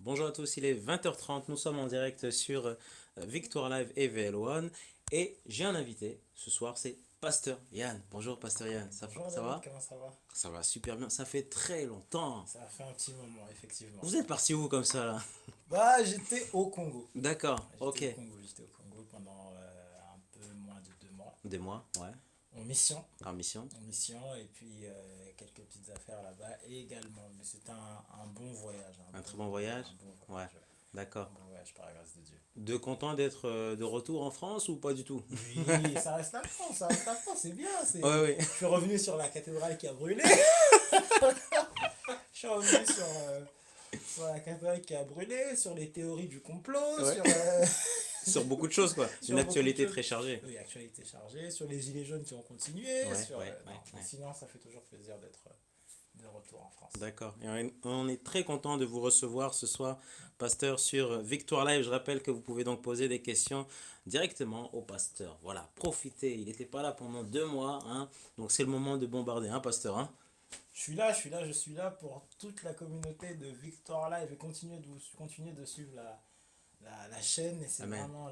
Bonjour à tous, il est 20h30, nous sommes en direct sur Victoire Live et VL1 et j'ai un invité ce soir, c'est Pasteur Yann. Bonjour Pasteur Yann, Bonjour ça David, va? comment ça va? Ça va super bien, ça fait très longtemps. Ça a fait un petit moment, effectivement. Vous êtes parti où comme ça là? Bah, j'étais au Congo. D'accord, J'étais ok. au Congo, j'étais au Congo pendant un peu moins de 2 mois. Des mois, ouais, En mission, en mission. et puis quelques petites affaires là-bas également. Mais c'était un bon voyage. Un très bon voyage? Un bon Ouais, voyage, ouais. d'accord. Un bon voyage par la grâce de Dieu. De content d'être de retour en France ou pas du tout? Oui, ça reste la France, ça reste la France, c'est bien. Ouais, oui. Je suis revenu sur la cathédrale qui a brûlé. Je suis revenu sur la cathédrale qui a brûlé, sur les théories du complot, Ouais. Sur beaucoup de choses quoi. sur Une beaucoup de actualité choses. très chargée. Oui, actualité chargée, sur les gilets jaunes qui ont continué, Ouais, ouais, non, ouais, mais ouais. sinon ça fait toujours plaisir d'être de retour en France. D'accord. Et on est très content de vous recevoir ce soir, pasteur, sur Victoire Live. Je rappelle que vous pouvez donc poser des questions directement au pasteur. Voilà, profitez. Il n'était pas là pendant 2 mois, hein. Donc c'est le moment de bombarder, hein, pasteur, hein. Je suis là pour toute la communauté de Victoire Live et continuer de suivre la chaîne. Et c'est Amen. vraiment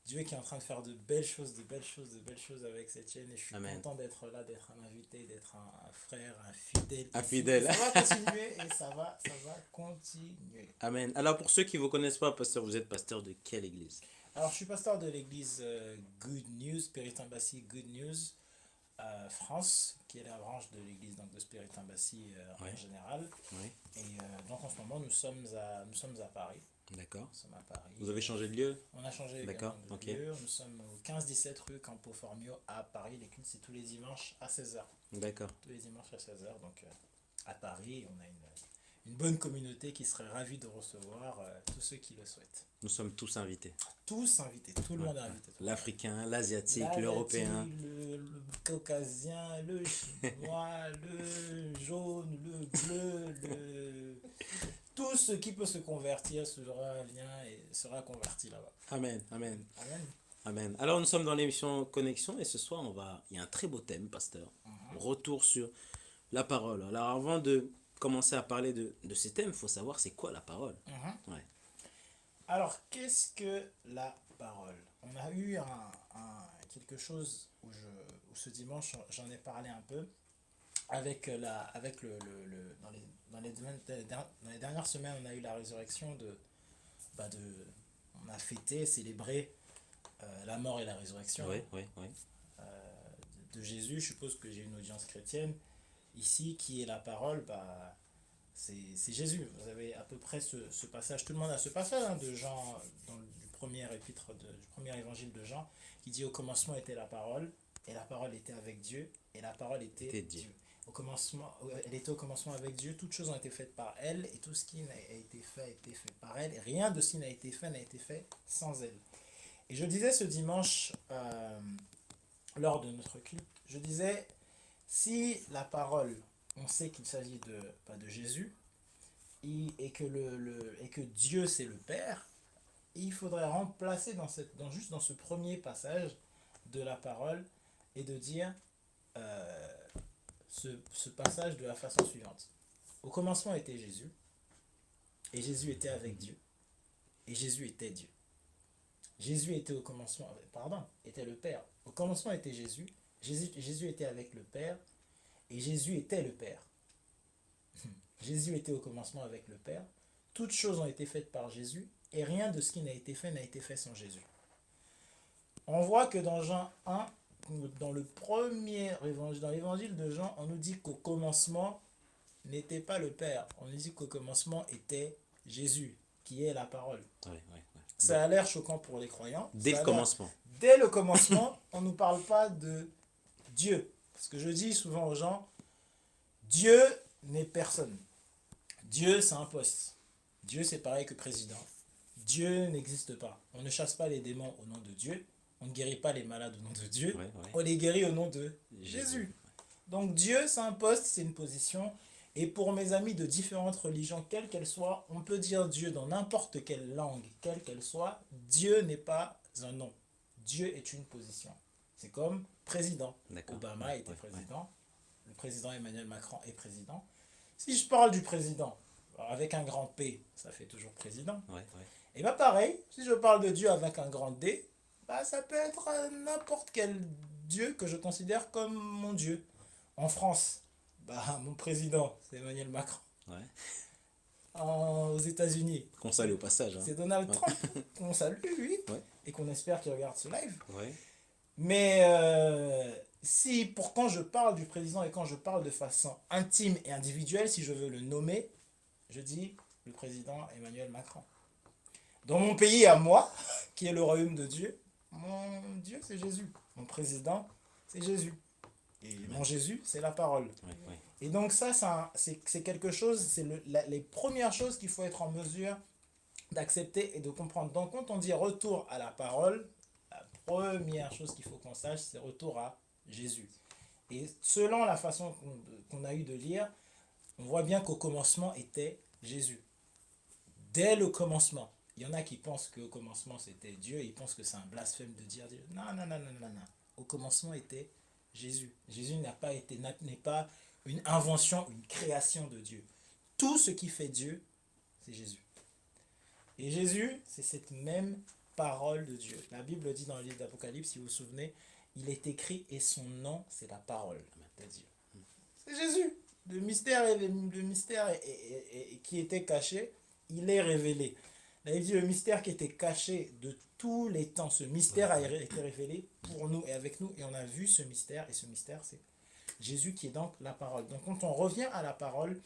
Dieu qui est en train de faire de belles choses, de belles choses, de belles choses avec cette chaîne. Et je suis Amen. content d'être là, d'être un invité, d'être un frère, un fidèle. Un ici. fidèle. Et ça va continuer et ça va continuer. Amen. Alors pour ceux qui ne vous connaissent pas, pasteur, vous êtes pasteur de quelle église? Alors, je suis pasteur de l'église Good News, Spirit Embassy Good News France, qui est la branche de l'église donc, de Spirit Embassy Oui. en général. Oui. Et donc, en ce moment, nous sommes à Paris. D'accord. Nous sommes à Paris. Vous avez changé de lieu? On a changé D'accord, également de ok. lieu. Nous sommes au 15-17 rue Campo Formio à Paris. Les cultes, c'est tous les dimanches à 16h. D'accord. Tous les dimanches à 16h. Donc, à Paris, on a une bonne communauté qui serait ravie de recevoir tous ceux qui le souhaitent. Nous sommes tous invités. Tous invités, tout le Ouais, monde est ouais. invité. L'Africain, l'Asiatique, L'Asiatique, l'Européen. le caucasien, le chinois, le jaune, le bleu, tout ce qui peut se convertir sera lien et sera converti là-bas. Amen. Amen. Amen. Amen. Alors nous sommes dans l'émission Connexion et ce soir il y a un très beau thème, pasteur. Retour sur la parole. Alors avant de commencer à parler de ces thèmes, il faut savoir c'est quoi la parole. Ouais. Alors, qu'est-ce que la parole? On a eu quelque chose où ce dimanche, j'en ai parlé un peu, avec dans les dernières semaines, on a eu la résurrection on a fêté, célébré la mort et la résurrection Oui, oui, oui. de Jésus. Je suppose que j'ai une audience chrétienne ici qui est la parole, c'est Jésus. Vous avez à peu près ce passage, tout le monde a ce passage de Jean, du premier épître, du premier évangile de Jean, qui dit au commencement était la parole, et la parole était avec Dieu, et la parole était Dieu. Au commencement, elle était au commencement avec Dieu, toutes choses ont été faites par elle, et tout ce qui a été fait par elle, et rien de ce qui n'a été fait sans elle. Et je disais ce dimanche, lors de notre culte, je disais, si la parole, on sait qu'il s'agit de Jésus, et que Dieu c'est le Père, il faudrait remplacer juste dans ce premier passage de la parole et de dire ce passage de la façon suivante. Au commencement était Jésus, et Jésus était avec Dieu, et Jésus était Dieu. Jésus était au commencement, était le Père. Au commencement était Jésus, Jésus était avec le Père, et Jésus était le Père. Jésus était au commencement avec le Père. Toutes choses ont été faites par Jésus, et rien de ce qui n'a été fait sans Jésus. On voit que dans Jean 1, dans le premier évangile, dans l'évangile de Jean, on nous dit qu'au commencement n'était pas le Père. On nous dit qu'au commencement était Jésus, qui est la parole. Oui, oui, oui. Ça a l'air choquant pour les croyants. Dès le commencement. Dès le commencement, on ne nous parle pas de Dieu. Parce que je dis souvent aux gens, Dieu n'est personne. Dieu, c'est un poste. Dieu, c'est pareil que président. Dieu n'existe pas. On ne chasse pas les démons au nom de Dieu. On ne guérit pas les malades au nom de Dieu. Ouais, ouais. On les guérit au nom de Jésus. Donc Dieu, c'est un poste, c'est une position. Et pour mes amis de différentes religions, quelles qu'elles soient, on peut dire Dieu dans n'importe quelle langue, quelle qu'elle soit. Dieu n'est pas un nom. Dieu est une position. C'est comme président. Obama était président. Le président Emmanuel Macron est président. Si je parle du président, avec un grand P, ça fait toujours président. Ouais, ouais. Et bien pareil, si je parle de Dieu avec un grand D, bah, ça peut être n'importe quel Dieu que je considère comme mon Dieu. En France, bah, mon président, c'est Emmanuel Macron. Ouais. Aux États-Unis, Qu'on salue au passage. Hein. c'est Donald Ouais. Trump, qu'on salue, oui, Ouais. et qu'on espère qu'il regarde ce live. Ouais. Mais si pour quand je parle du président et quand je parle de façon intime et individuelle, si je veux le nommer, je dis le président Emmanuel Macron. Dans mon pays à moi, qui est le royaume de Dieu, mon Dieu c'est Jésus. Mon président c'est Jésus. Et mon Jésus c'est la parole. Ouais, ouais. Et donc ça c'est quelque chose, c'est les premières choses qu'il faut être en mesure d'accepter et de comprendre. Donc quand on dit retour à la parole, la première chose qu'il faut qu'on sache, c'est retour à Jésus. Et selon la façon qu'on a eu de lire, on voit bien qu'au commencement était Jésus. Dès le commencement. Il y en a qui pensent qu'au commencement c'était Dieu, ils pensent que c'est un blasphème de dire Dieu. Non, non, non, non, non, non. Au commencement était Jésus. Jésus n'est pas une invention, une création de Dieu. Tout ce qui fait Dieu, c'est Jésus. Et Jésus, c'est cette même parole de Dieu. La Bible dit dans le livre d'Apocalypse, si vous vous souvenez, il est écrit et son nom, c'est la parole de Dieu. C'est Jésus. Le mystère, qui était caché, il est révélé. La Bible dit le mystère qui était caché de tous les temps. Ce mystère a été révélé pour nous et avec nous. Et on a vu ce mystère. Et ce mystère, c'est Jésus qui est donc la parole. Donc quand on revient à la parole,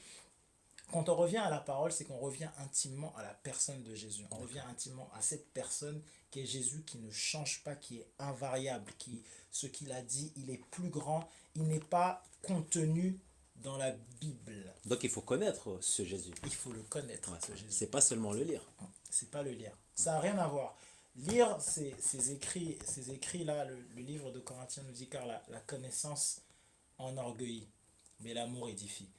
c'est qu'on revient intimement à la personne de Jésus. On revient intimement à cette personne qui est Jésus, qui ne change pas, qui est invariable, ce qu'il a dit, il est plus grand, il n'est pas contenu dans la Bible. Donc il faut connaître ce Jésus. Il faut le connaître, Ouais, ce Jésus. c'est pas seulement le lire. C'est pas le lire. Ça n'a rien à voir. Lire ces écrits-là, le livre de Corinthiens nous dit car la connaissance enorgueillit, mais l'amour édifie.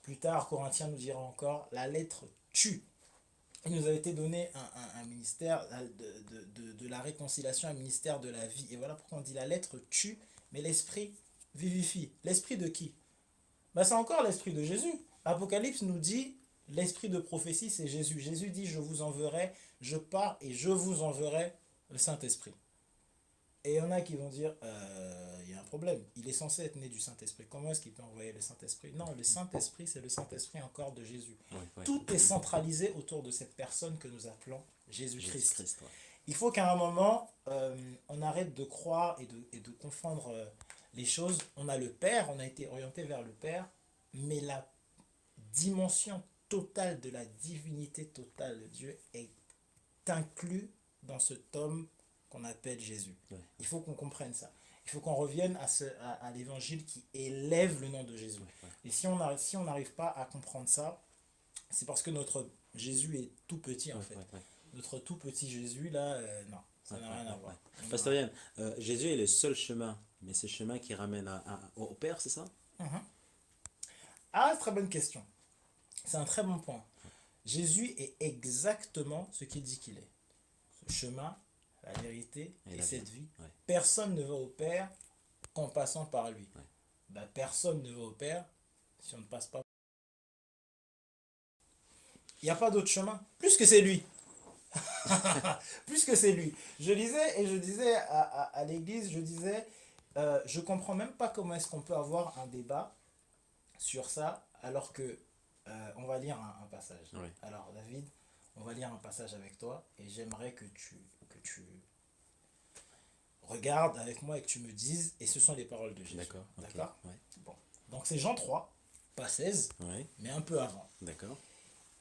Plus tard, Corinthiens nous dira encore, la lettre tue. Il nous a été donné un ministère de la réconciliation, un ministère de la vie. Et voilà pourquoi on dit la lettre tue, mais l'esprit vivifie. L'esprit de qui? Ben, c'est encore l'esprit de Jésus. Apocalypse nous dit, l'esprit de prophétie, c'est Jésus. Jésus dit, je vous enverrai, je pars et je vous enverrai le Saint-Esprit. Et il y en a qui vont dire, il y a un problème. Il est censé être né du Saint-Esprit. Comment est-ce qu'il peut envoyer le Saint-Esprit? Non, le Saint-Esprit, c'est le Saint-Esprit encore de Jésus. Ouais. Tout est centralisé autour de cette personne que nous appelons Jésus-Christ. Jésus-Christ, ouais. Il faut qu'à un moment, on arrête de croire et de confondre les choses. On a le Père, on a été orienté vers le Père, mais la dimension totale de la divinité totale de Dieu est inclue dans cet homme qu'on appelle Jésus. Ouais. Il faut qu'on comprenne ça. Il faut qu'on revienne à l'évangile qui élève le nom de Jésus. Ouais. Et si on n'arrive pas à comprendre ça, c'est parce que notre Jésus est tout petit en fait. Ouais. Notre tout petit Jésus là, non, ça n'a rien à voir. Pasteur Yann, Jésus est le seul chemin, mais ce chemin qui ramène au Père, c'est ça? Ah, très bonne question. C'est un très bon point. Jésus est exactement ce qu'il dit qu'il est. Ce chemin, la vérité et cette vie. Ouais. Personne ne va au Père qu'en passant par lui. Ouais. Ben, personne ne va au Père si on ne passe pas. Il n'y a pas d'autre chemin. Plus que c'est lui. Plus que c'est lui. Je disais à l'église, je comprends même pas comment est-ce qu'on peut avoir un débat sur ça alors que on va lire un passage. Oui. Alors David, on va lire un passage avec toi et j'aimerais que tu regardes avec moi et que tu me dises, et ce sont les paroles de Jésus. D'accord. D'accord. Ouais. Bon. Donc c'est Jean 3, pas 16, Ouais. mais un peu avant. D'accord.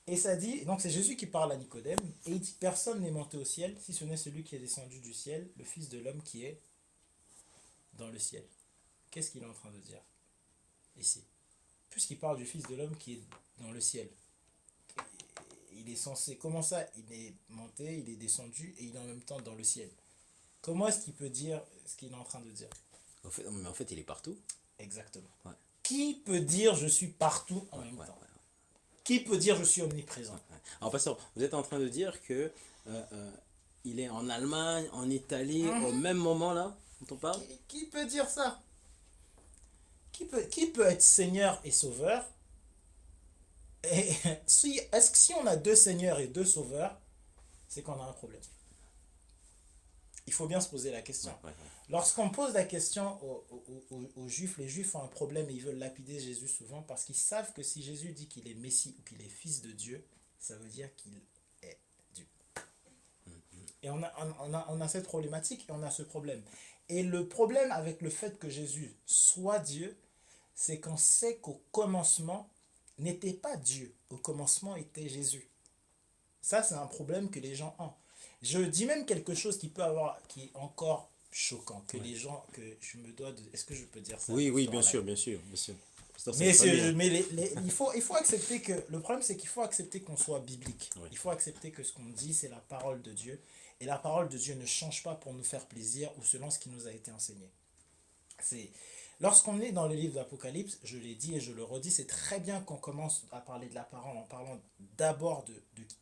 Et ça dit, donc c'est Jésus qui parle à Nicodème, et il dit, personne n'est monté au ciel, si ce n'est celui qui est descendu du ciel, le Fils de l'homme qui est dans le ciel. Qu'est-ce qu'il est en train de dire ici? Puisqu'il parle du Fils de l'homme qui est dans le ciel. Il est censé, comment ça? Il est monté, il est descendu, et il est en même temps dans le ciel. Comment est-ce qu'il peut dire ce qu'il est en train de dire? En fait, il est partout. Exactement. Ouais. Qui peut dire je suis partout en même temps? Qui peut dire je suis omniprésent? Alors, pasteur, vous êtes en train de dire que il est en Allemagne, en Italie, au même moment là, dont on parle? Qui peut dire ça? Qui peut être Seigneur et Sauveur Et est-ce que si on a deux seigneurs et deux sauveurs, c'est qu'on a un problème? Il faut bien se poser la question. Lorsqu'on pose la question aux Juifs, les Juifs ont un problème et ils veulent lapider Jésus souvent parce qu'ils savent que si Jésus dit qu'il est Messie ou qu'il est fils de Dieu, ça veut dire qu'il est Dieu. Et on a cette problématique et on a ce problème. Et le problème avec le fait que Jésus soit Dieu, c'est qu'on sait qu'au commencement n'était pas Dieu. Au commencement était Jésus. Ça, c'est un problème que les gens ont. Je dis même quelque chose qui peut avoir, qui est encore choquant, que les gens, que je me dois de... Est-ce que je peux dire ça? Oui, oui, bien sûr, bien sûr, bien sûr. Il faut accepter que... Le problème, c'est qu'il faut accepter qu'on soit biblique. Il faut accepter que ce qu'on dit, c'est la parole de Dieu. Et la parole de Dieu ne change pas pour nous faire plaisir ou selon ce qui nous a été enseigné. Lorsqu'on est dans le livre d'Apocalypse, je l'ai dit et je le redis, c'est très bien qu'on commence à parler de la parole en parlant d'abord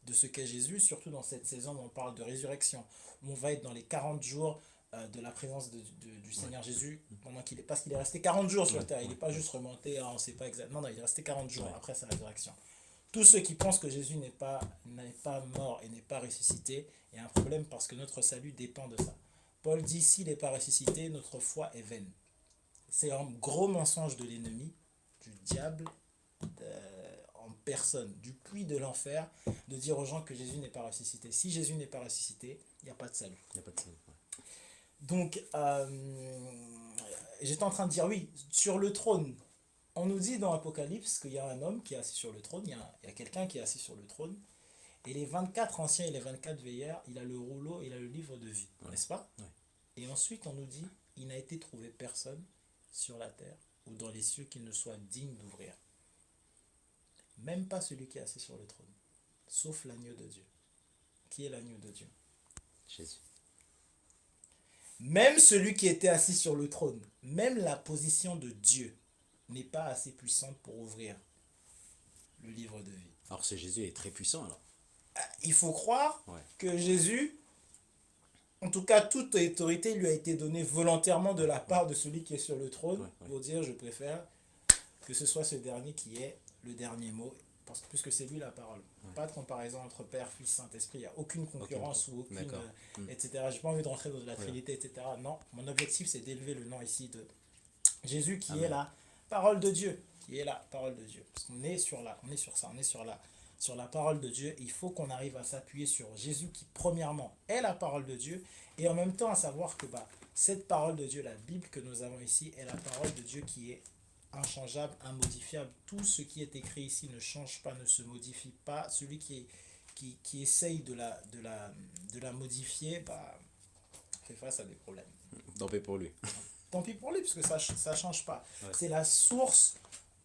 de ce qu'est Jésus, surtout dans cette saison où on parle de résurrection, où on va être dans les 40 jours de la présence du Seigneur Jésus, parce qu'il est resté 40 jours sur la terre, il n'est pas juste remonté, on ne sait pas exactement, non, il est resté 40 jours après sa résurrection. Tous ceux qui pensent que Jésus n'est pas mort et n'est pas ressuscité, il y a un problème parce que notre salut dépend de ça. Paul dit, s'il n'est pas ressuscité, notre foi est vaine. C'est un gros mensonge de l'ennemi, du diable en personne, du puits de l'enfer, de dire aux gens que Jésus n'est pas ressuscité. Si Jésus n'est pas ressuscité, il n'y a pas de salut. Il n'y a pas de salut. Donc, j'étais en train de dire, oui, sur le trône, on nous dit dans Apocalypse qu'il y a un homme qui est assis sur le trône, il y a quelqu'un qui est assis sur le trône, et les 24 anciens et les 24 veilleurs, il a le rouleau, il a le livre de vie, n'est-ce pas? Et ensuite, on nous dit, il n'a été trouvé personne sur la terre ou dans les cieux qui ne soit digne d'ouvrir. Même pas celui qui est assis sur le trône, sauf l'agneau de Dieu. Qui est l'agneau de Dieu? Jésus. Même celui qui était assis sur le trône, même la position de Dieu n'est pas assez puissante pour ouvrir le livre de vie. Alors ce Jésus est très puissant alors. Il faut croire que Jésus, en tout cas toute autorité lui a été donnée volontairement de la part de celui qui est sur le trône pour dire je préfère que ce soit ce dernier qui ait le dernier mot, puisque c'est lui la parole. Pas de comparaison entre Père, Fils, Saint-Esprit, il n'y a aucune concurrence ou aucune, etc. J'ai pas envie de rentrer dans la Trinité, etc. Non, mon objectif c'est d'élever le nom ici de Jésus qui est la parole de Dieu, qui est la parole de Dieu. Parce qu'on est sur la parole de Dieu. Il faut qu'on arrive à s'appuyer sur Jésus qui premièrement est la parole de Dieu et en même temps à savoir que cette parole de Dieu, la Bible que nous avons ici, est la parole de Dieu qui est inchangeable, immodifiable. Tout ce qui est écrit ici ne change pas, ne se modifie pas. Celui qui essaye de la modifier fait face à des problèmes. Tant pis pour lui. Tant pis pour lui, parce que ça ne change pas. C'est la source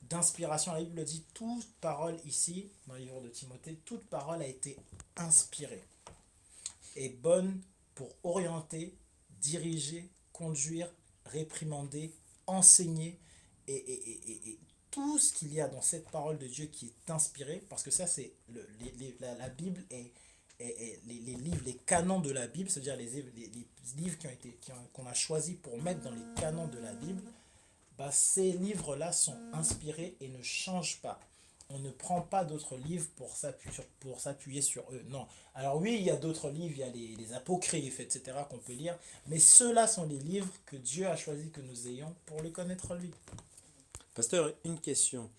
d'inspiration. La Bible dit, toute parole ici, dans le livre de Timothée, toute parole a été inspirée et bonne pour orienter, diriger, conduire, réprimander, enseigner et tout ce qu'il y a dans cette parole de Dieu qui est inspirée, parce que ça c'est la Bible et les livres, les canons de la Bible, c'est-à-dire les livres qu'on a choisis pour mettre dans les canons de la Bible, ces livres-là sont inspirés et ne changent pas. On ne prend pas d'autres livres pour s'appuyer sur eux. Non. Alors oui, il y a d'autres livres, il y a les apocryphes, etc. qu'on peut lire, mais ceux-là sont les livres que Dieu a choisi que nous ayons pour le connaître lui. Pasteur, une question.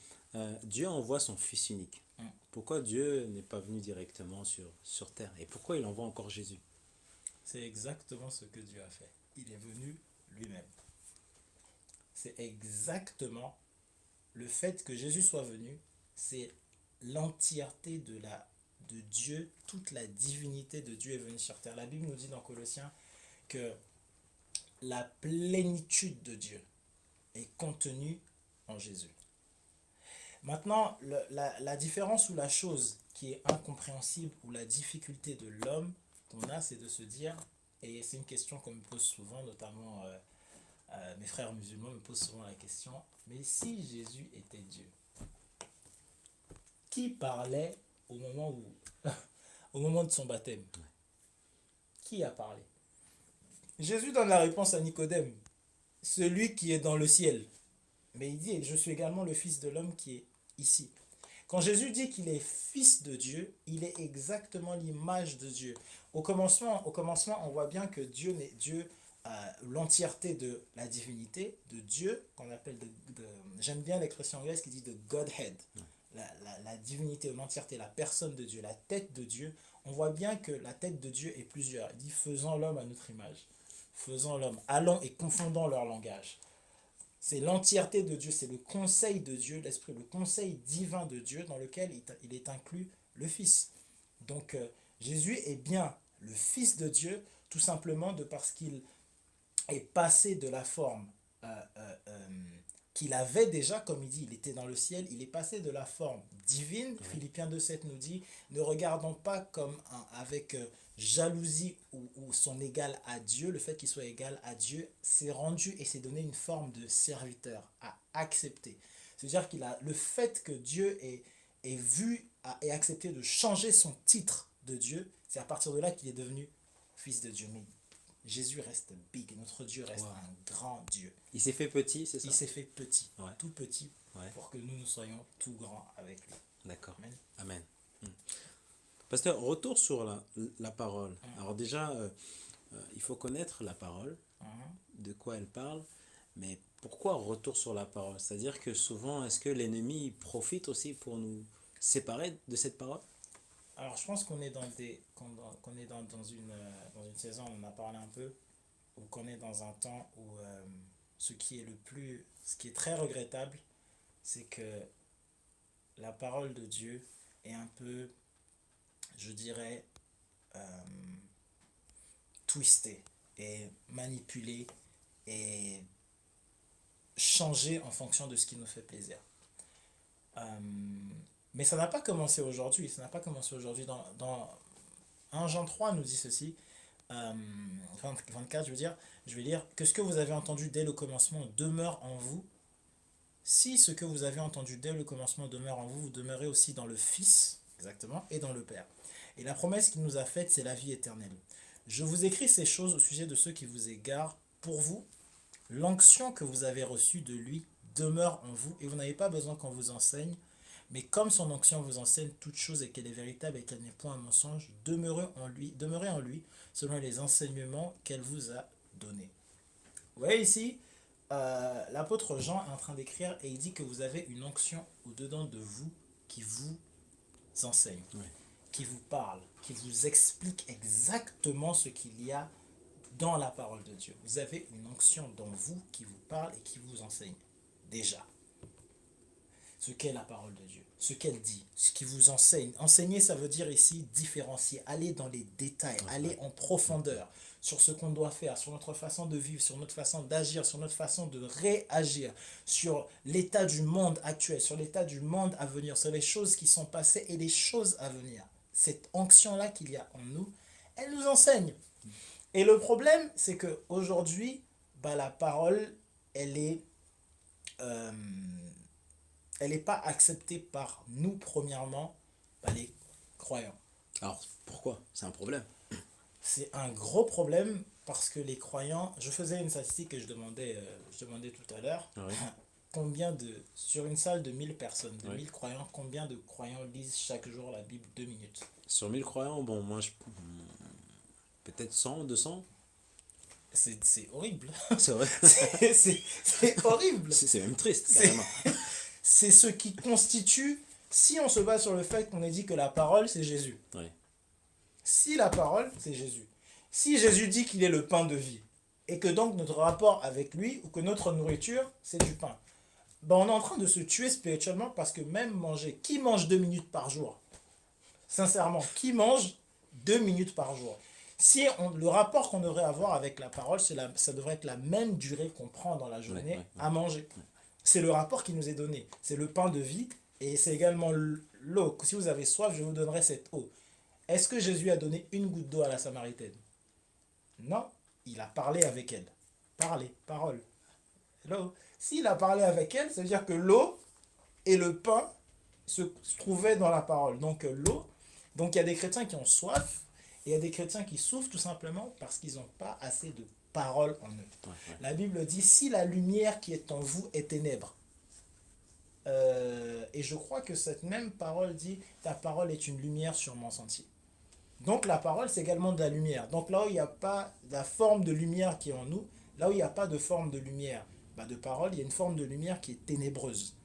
Dieu envoie son Fils unique. Pourquoi Dieu n'est pas venu directement sur terre? Et pourquoi il envoie encore Jésus? C'est exactement ce que Dieu a fait. Il est venu lui-même. C'est exactement le fait que Jésus soit venu, c'est l'entièreté de Dieu, toute la divinité de Dieu est venue sur terre. La Bible nous dit dans Colossiens que la plénitude de Dieu est contenue en Jésus. Maintenant, la différence ou la chose qui est incompréhensible ou la difficulté de l'homme qu'on a, c'est de se dire, et c'est une question qu'on me pose souvent, notamment mes frères musulmans me posent souvent la question, mais si Jésus était Dieu, qui parlait au moment de son baptême? Qui a parlé? Jésus donne la réponse à Nicodème, celui qui est dans le ciel. Mais il dit, je suis également le Fils de l'homme qui est ici. Quand Jésus dit qu'il est fils de Dieu, il est exactement l'image de Dieu. Au commencement, on voit bien que Dieu l'entièreté de la divinité, de Dieu, qu'on appelle j'aime bien l'expression anglaise qui dit de Godhead, la divinité, l'entièreté, la personne de Dieu, la tête de Dieu. On voit bien que la tête de Dieu est plusieurs. Il dit faisons l'homme à notre image. Faisons l'homme, allons et confondons leur langage. C'est l'entièreté de Dieu, c'est le conseil de Dieu, l'esprit, le conseil divin de Dieu dans lequel il est inclus le Fils. Donc Jésus est bien le Fils de Dieu, tout simplement parce qu'il est passé de la forme qu'il avait déjà, comme il dit, il était dans le ciel, il est passé de la forme divine. Oui. Philippiens 2,7 nous dit, ne regardons pas comme avec jalousie ou son égal à Dieu, le fait qu'il soit égal à Dieu, s'est rendu et s'est donné une forme de serviteur à accepter. C'est-à-dire le fait que Dieu ait vu et accepté de changer son titre de Dieu, c'est à partir de là qu'il est devenu fils de Dieu. Mais Jésus reste big, notre Dieu reste un grand Dieu. Il s'est fait petit, c'est ça? Il s'est fait petit, tout petit, pour que nous soyons tout grands avec lui. D'accord. Amen. Amen. Pasteur, retour sur la parole. Alors déjà, il faut connaître la parole, de quoi elle parle, mais pourquoi retour sur la parole? C'est-à-dire que souvent, est-ce que l'ennemi profite aussi pour nous séparer de cette parole? Alors je pense qu'on est dans une saison, on en a parlé un peu, ou qu'on est dans un temps où ce qui est très regrettable, c'est que la parole de Dieu est un peu, je dirais, twistée et manipulée et changée en fonction de ce qui nous fait plaisir. Mais ça n'a pas commencé aujourd'hui. Dans 1 Jean 3 nous dit ceci, 24 je vais lire, que ce que vous avez entendu dès le commencement demeure en vous. Si ce que vous avez entendu dès le commencement demeure en vous, vous demeurez aussi dans le Fils, exactement, et dans le Père. Et la promesse qu'il nous a faite, c'est la vie éternelle. Je vous écris ces choses au sujet de ceux qui vous égarent. Pour vous, l'onction que vous avez reçue de lui demeure en vous, et vous n'avez pas besoin qu'on vous enseigne. Mais comme son onction vous enseigne toute chose et qu'elle est véritable et qu'elle n'est point un mensonge, demeurez en lui selon les enseignements qu'elle vous a donnés. Vous voyez ici, l'apôtre Jean est en train d'écrire et il dit que vous avez une onction au-dedans de vous qui vous enseigne, qui vous parle, qui vous explique exactement ce qu'il y a dans la parole de Dieu. Vous avez une onction dans vous qui vous parle et qui vous enseigne déjà ce qu'est la parole de Dieu, ce qu'elle dit, ce qui vous enseigne. Enseigner, ça veut dire ici différencier, aller dans les détails, aller en profondeur sur ce qu'on doit faire, sur notre façon de vivre, sur notre façon d'agir, sur notre façon de réagir, sur l'état du monde actuel, sur l'état du monde à venir, sur les choses qui sont passées et les choses à venir. Cette onction-là qu'il y a en nous, elle nous enseigne. Et le problème, c'est qu'aujourd'hui, la parole, elle n'est pas acceptée par nous, premièrement, les croyants. Alors, pourquoi? C'est un problème. C'est un gros problème parce que les croyants... Je faisais une statistique que je demandais tout à l'heure. Sur une salle de 1000 personnes, de 1000 croyants, combien de croyants lisent chaque jour la Bible 2 minutes? Sur 1000 croyants, moi, peut-être 100, 200. C'est horrible. C'est vrai. c'est horrible. C'est même triste, carrément. C'est ce qui constitue, si on se base sur le fait qu'on ait dit que la parole, c'est Jésus. Oui. Si la parole, c'est Jésus. Si Jésus dit qu'il est le pain de vie, et que donc notre rapport avec lui, ou que notre nourriture, c'est du pain, on est en train de se tuer spirituellement parce que même qui mange 2 minutes par jour? Sincèrement, qui mange 2 minutes par jour? Si le rapport qu'on devrait avoir avec la parole, ça devrait être la même durée qu'on prend dans la journée à manger. C'est le rapport qui nous est donné. C'est le pain de vie et c'est également l'eau. Si vous avez soif, je vous donnerai cette eau. Est-ce que Jésus a donné une goutte d'eau à la Samaritaine? Non, il a parlé avec elle. Parole. Hello. S'il a parlé avec elle, ça veut dire que l'eau et le pain se trouvaient dans la parole. Donc l'eau. Donc il y a des chrétiens qui ont soif et il y a des chrétiens qui souffrent tout simplement parce qu'ils n'ont pas assez de parole en eux. La Bible dit, si la lumière qui est en vous est ténèbre, Et je crois que cette même parole dit, ta parole est une lumière sur mon sentier. Donc la parole, c'est également de la lumière. Donc là où il n'y a pas la forme de lumière qui est en nous, là où il n'y a pas de forme de lumière, de parole, il y a une forme de lumière qui est ténébreuse.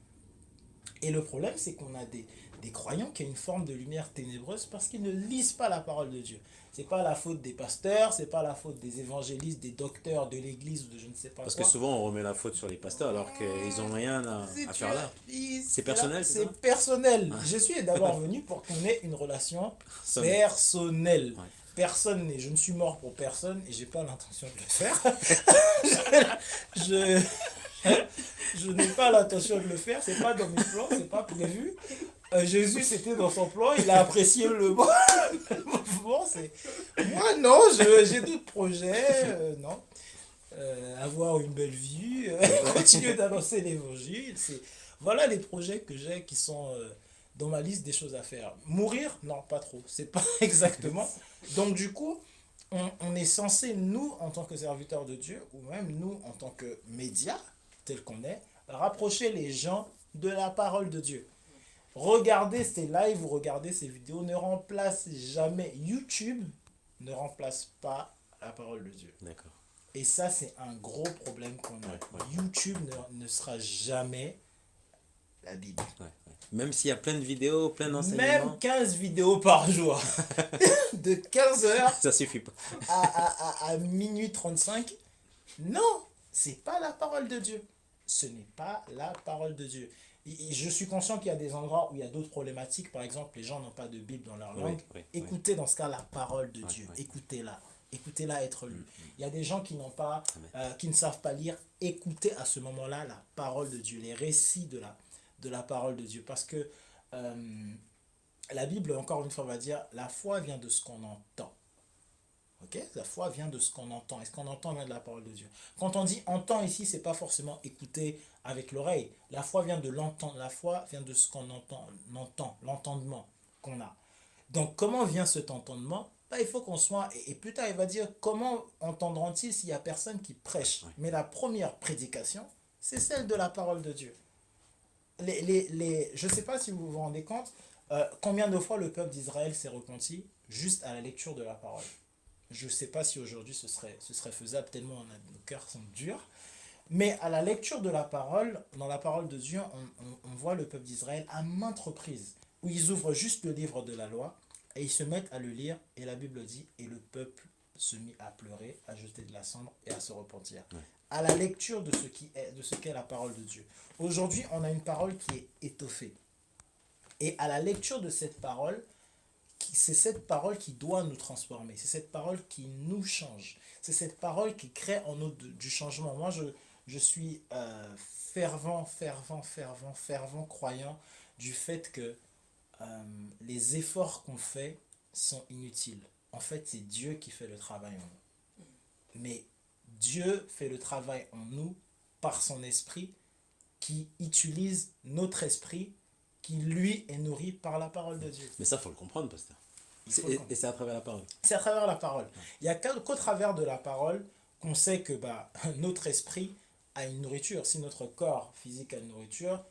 Et le problème, c'est qu'on a des croyants qui ont une forme de lumière ténébreuse parce qu'ils ne lisent pas la parole de Dieu. C'est pas la faute des pasteurs, c'est pas la faute des évangélistes, des docteurs de l'église ou de je ne sais pas Parce quoi. que souvent on remet la faute sur les pasteurs alors qu'ils n'ont rien à faire là. C'est personnel, c'est ça? C'est personnel. Je suis d'abord venu pour qu'on ait une relation personnelle. Ouais. Personne n'est, je ne suis mort pour personne et j'ai pas l'intention de le faire. je, je n'ai pas l'intention de le faire, c'est pas dans mes plans, c'est pas prévu. Jésus, c'était dans son plan, il a apprécié le mouvement. Moi, non, j'ai d'autres projets, non. Avoir une belle vie, continuer d'annoncer l'évangile. Voilà les projets que j'ai qui sont dans ma liste des choses à faire. Mourir, non, pas trop. C'est pas exactement. Donc, du coup, on est censé, nous, en tant que serviteurs de Dieu, ou même nous, en tant que médias, tels qu'on est, rapprocher les gens de la parole de Dieu. Regardez ces lives ou regardez ces vidéos ne remplace jamais. YouTube ne remplace pas la parole de Dieu. D'accord. Et ça, c'est un gros problème qu'on a. Ouais. YouTube ne sera jamais la Bible. Ouais. Même s'il y a plein de vidéos, plein d'enseignements. Même 15 vidéos par jour. De 15h ça suffit pas. à minuit 35. Non, c'est pas la parole de Dieu. Ce n'est pas la parole de Dieu. Et je suis conscient qu'il y a des endroits où il y a d'autres problématiques. Par exemple, les gens n'ont pas de Bible dans leur langue. Écoutez dans ce cas la parole de Dieu. Écoutez-la. Écoutez-la être lue. Il y a des gens qui n'ont pas, qui ne savent pas lire. Écoutez à ce moment-là la parole de Dieu, les récits de la parole de Dieu. Parce que la Bible, encore une fois, va dire la foi vient de ce qu'on entend. Okay? La foi vient de ce qu'on entend. Et ce qu'on entend vient de la parole de Dieu. Quand on dit entend ici, c'est pas forcément écouter avec l'oreille. La foi vient de l'entendre. La foi vient de ce qu'on entend, l'entendement qu'on a. Donc, comment vient cet entendement? Il faut qu'on soit... Et plus tard, il va dire, comment entendront-ils s'il n'y a personne qui prêche? Mais la première prédication, c'est celle de la parole de Dieu. Je ne sais pas si vous vous rendez compte, combien de fois le peuple d'Israël s'est repenti juste à la lecture de la parole. Je ne sais pas si aujourd'hui ce serait faisable, tellement nos cœurs sont durs. Mais à la lecture de la parole, dans la parole de Dieu, on voit le peuple d'Israël à maintes reprises, où ils ouvrent juste le livre de la loi, et ils se mettent à le lire, et la Bible dit, et le peuple se mit à pleurer, à jeter de la cendre et à se repentir. Ouais. À la lecture de ce qu'est la parole de Dieu. Aujourd'hui, on a une parole qui est étoffée. Et à la lecture de cette parole, c'est cette parole qui doit nous transformer. C'est cette parole qui nous change. C'est cette parole qui crée en nous du changement. Moi, je suis fervent croyant du fait que les efforts qu'on fait sont inutiles. En fait, c'est Dieu qui fait le travail en nous. Mais Dieu fait le travail en nous par son esprit qui utilise notre esprit qui lui est nourri par la parole de Dieu. Mais ça, il faut le comprendre, pasteur. Et c'est à travers la parole. C'est à travers la parole. Il n'y a qu'au travers de la parole qu'on sait que notre esprit a une nourriture. Si notre corps physique a une nourriture,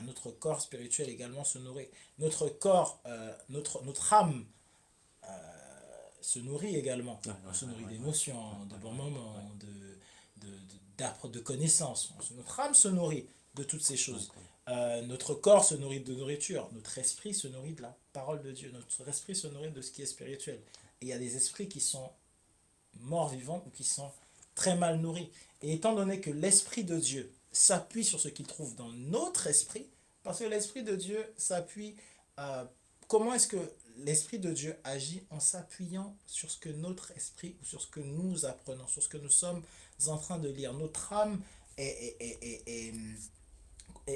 notre corps spirituel également se nourrit. Notre corps, notre âme se nourrit également. On se nourrit d'émotions, de bons moments, de connaissances. Notre âme se nourrit de toutes ces choses. Notre corps se nourrit de nourriture. Notre esprit se nourrit de la parole de Dieu. Notre esprit se nourrit de ce qui est spirituel. Et il y a des esprits qui sont morts vivants ou qui sont très mal nourris. Et étant donné que l'esprit de Dieu s'appuie sur ce qu'il trouve dans notre esprit, parce que l'esprit de Dieu s'appuie... comment est-ce que l'esprit de Dieu agit? En s'appuyant sur ce que notre esprit, ou sur ce que nous apprenons, sur ce que nous sommes en train de lire. Notre âme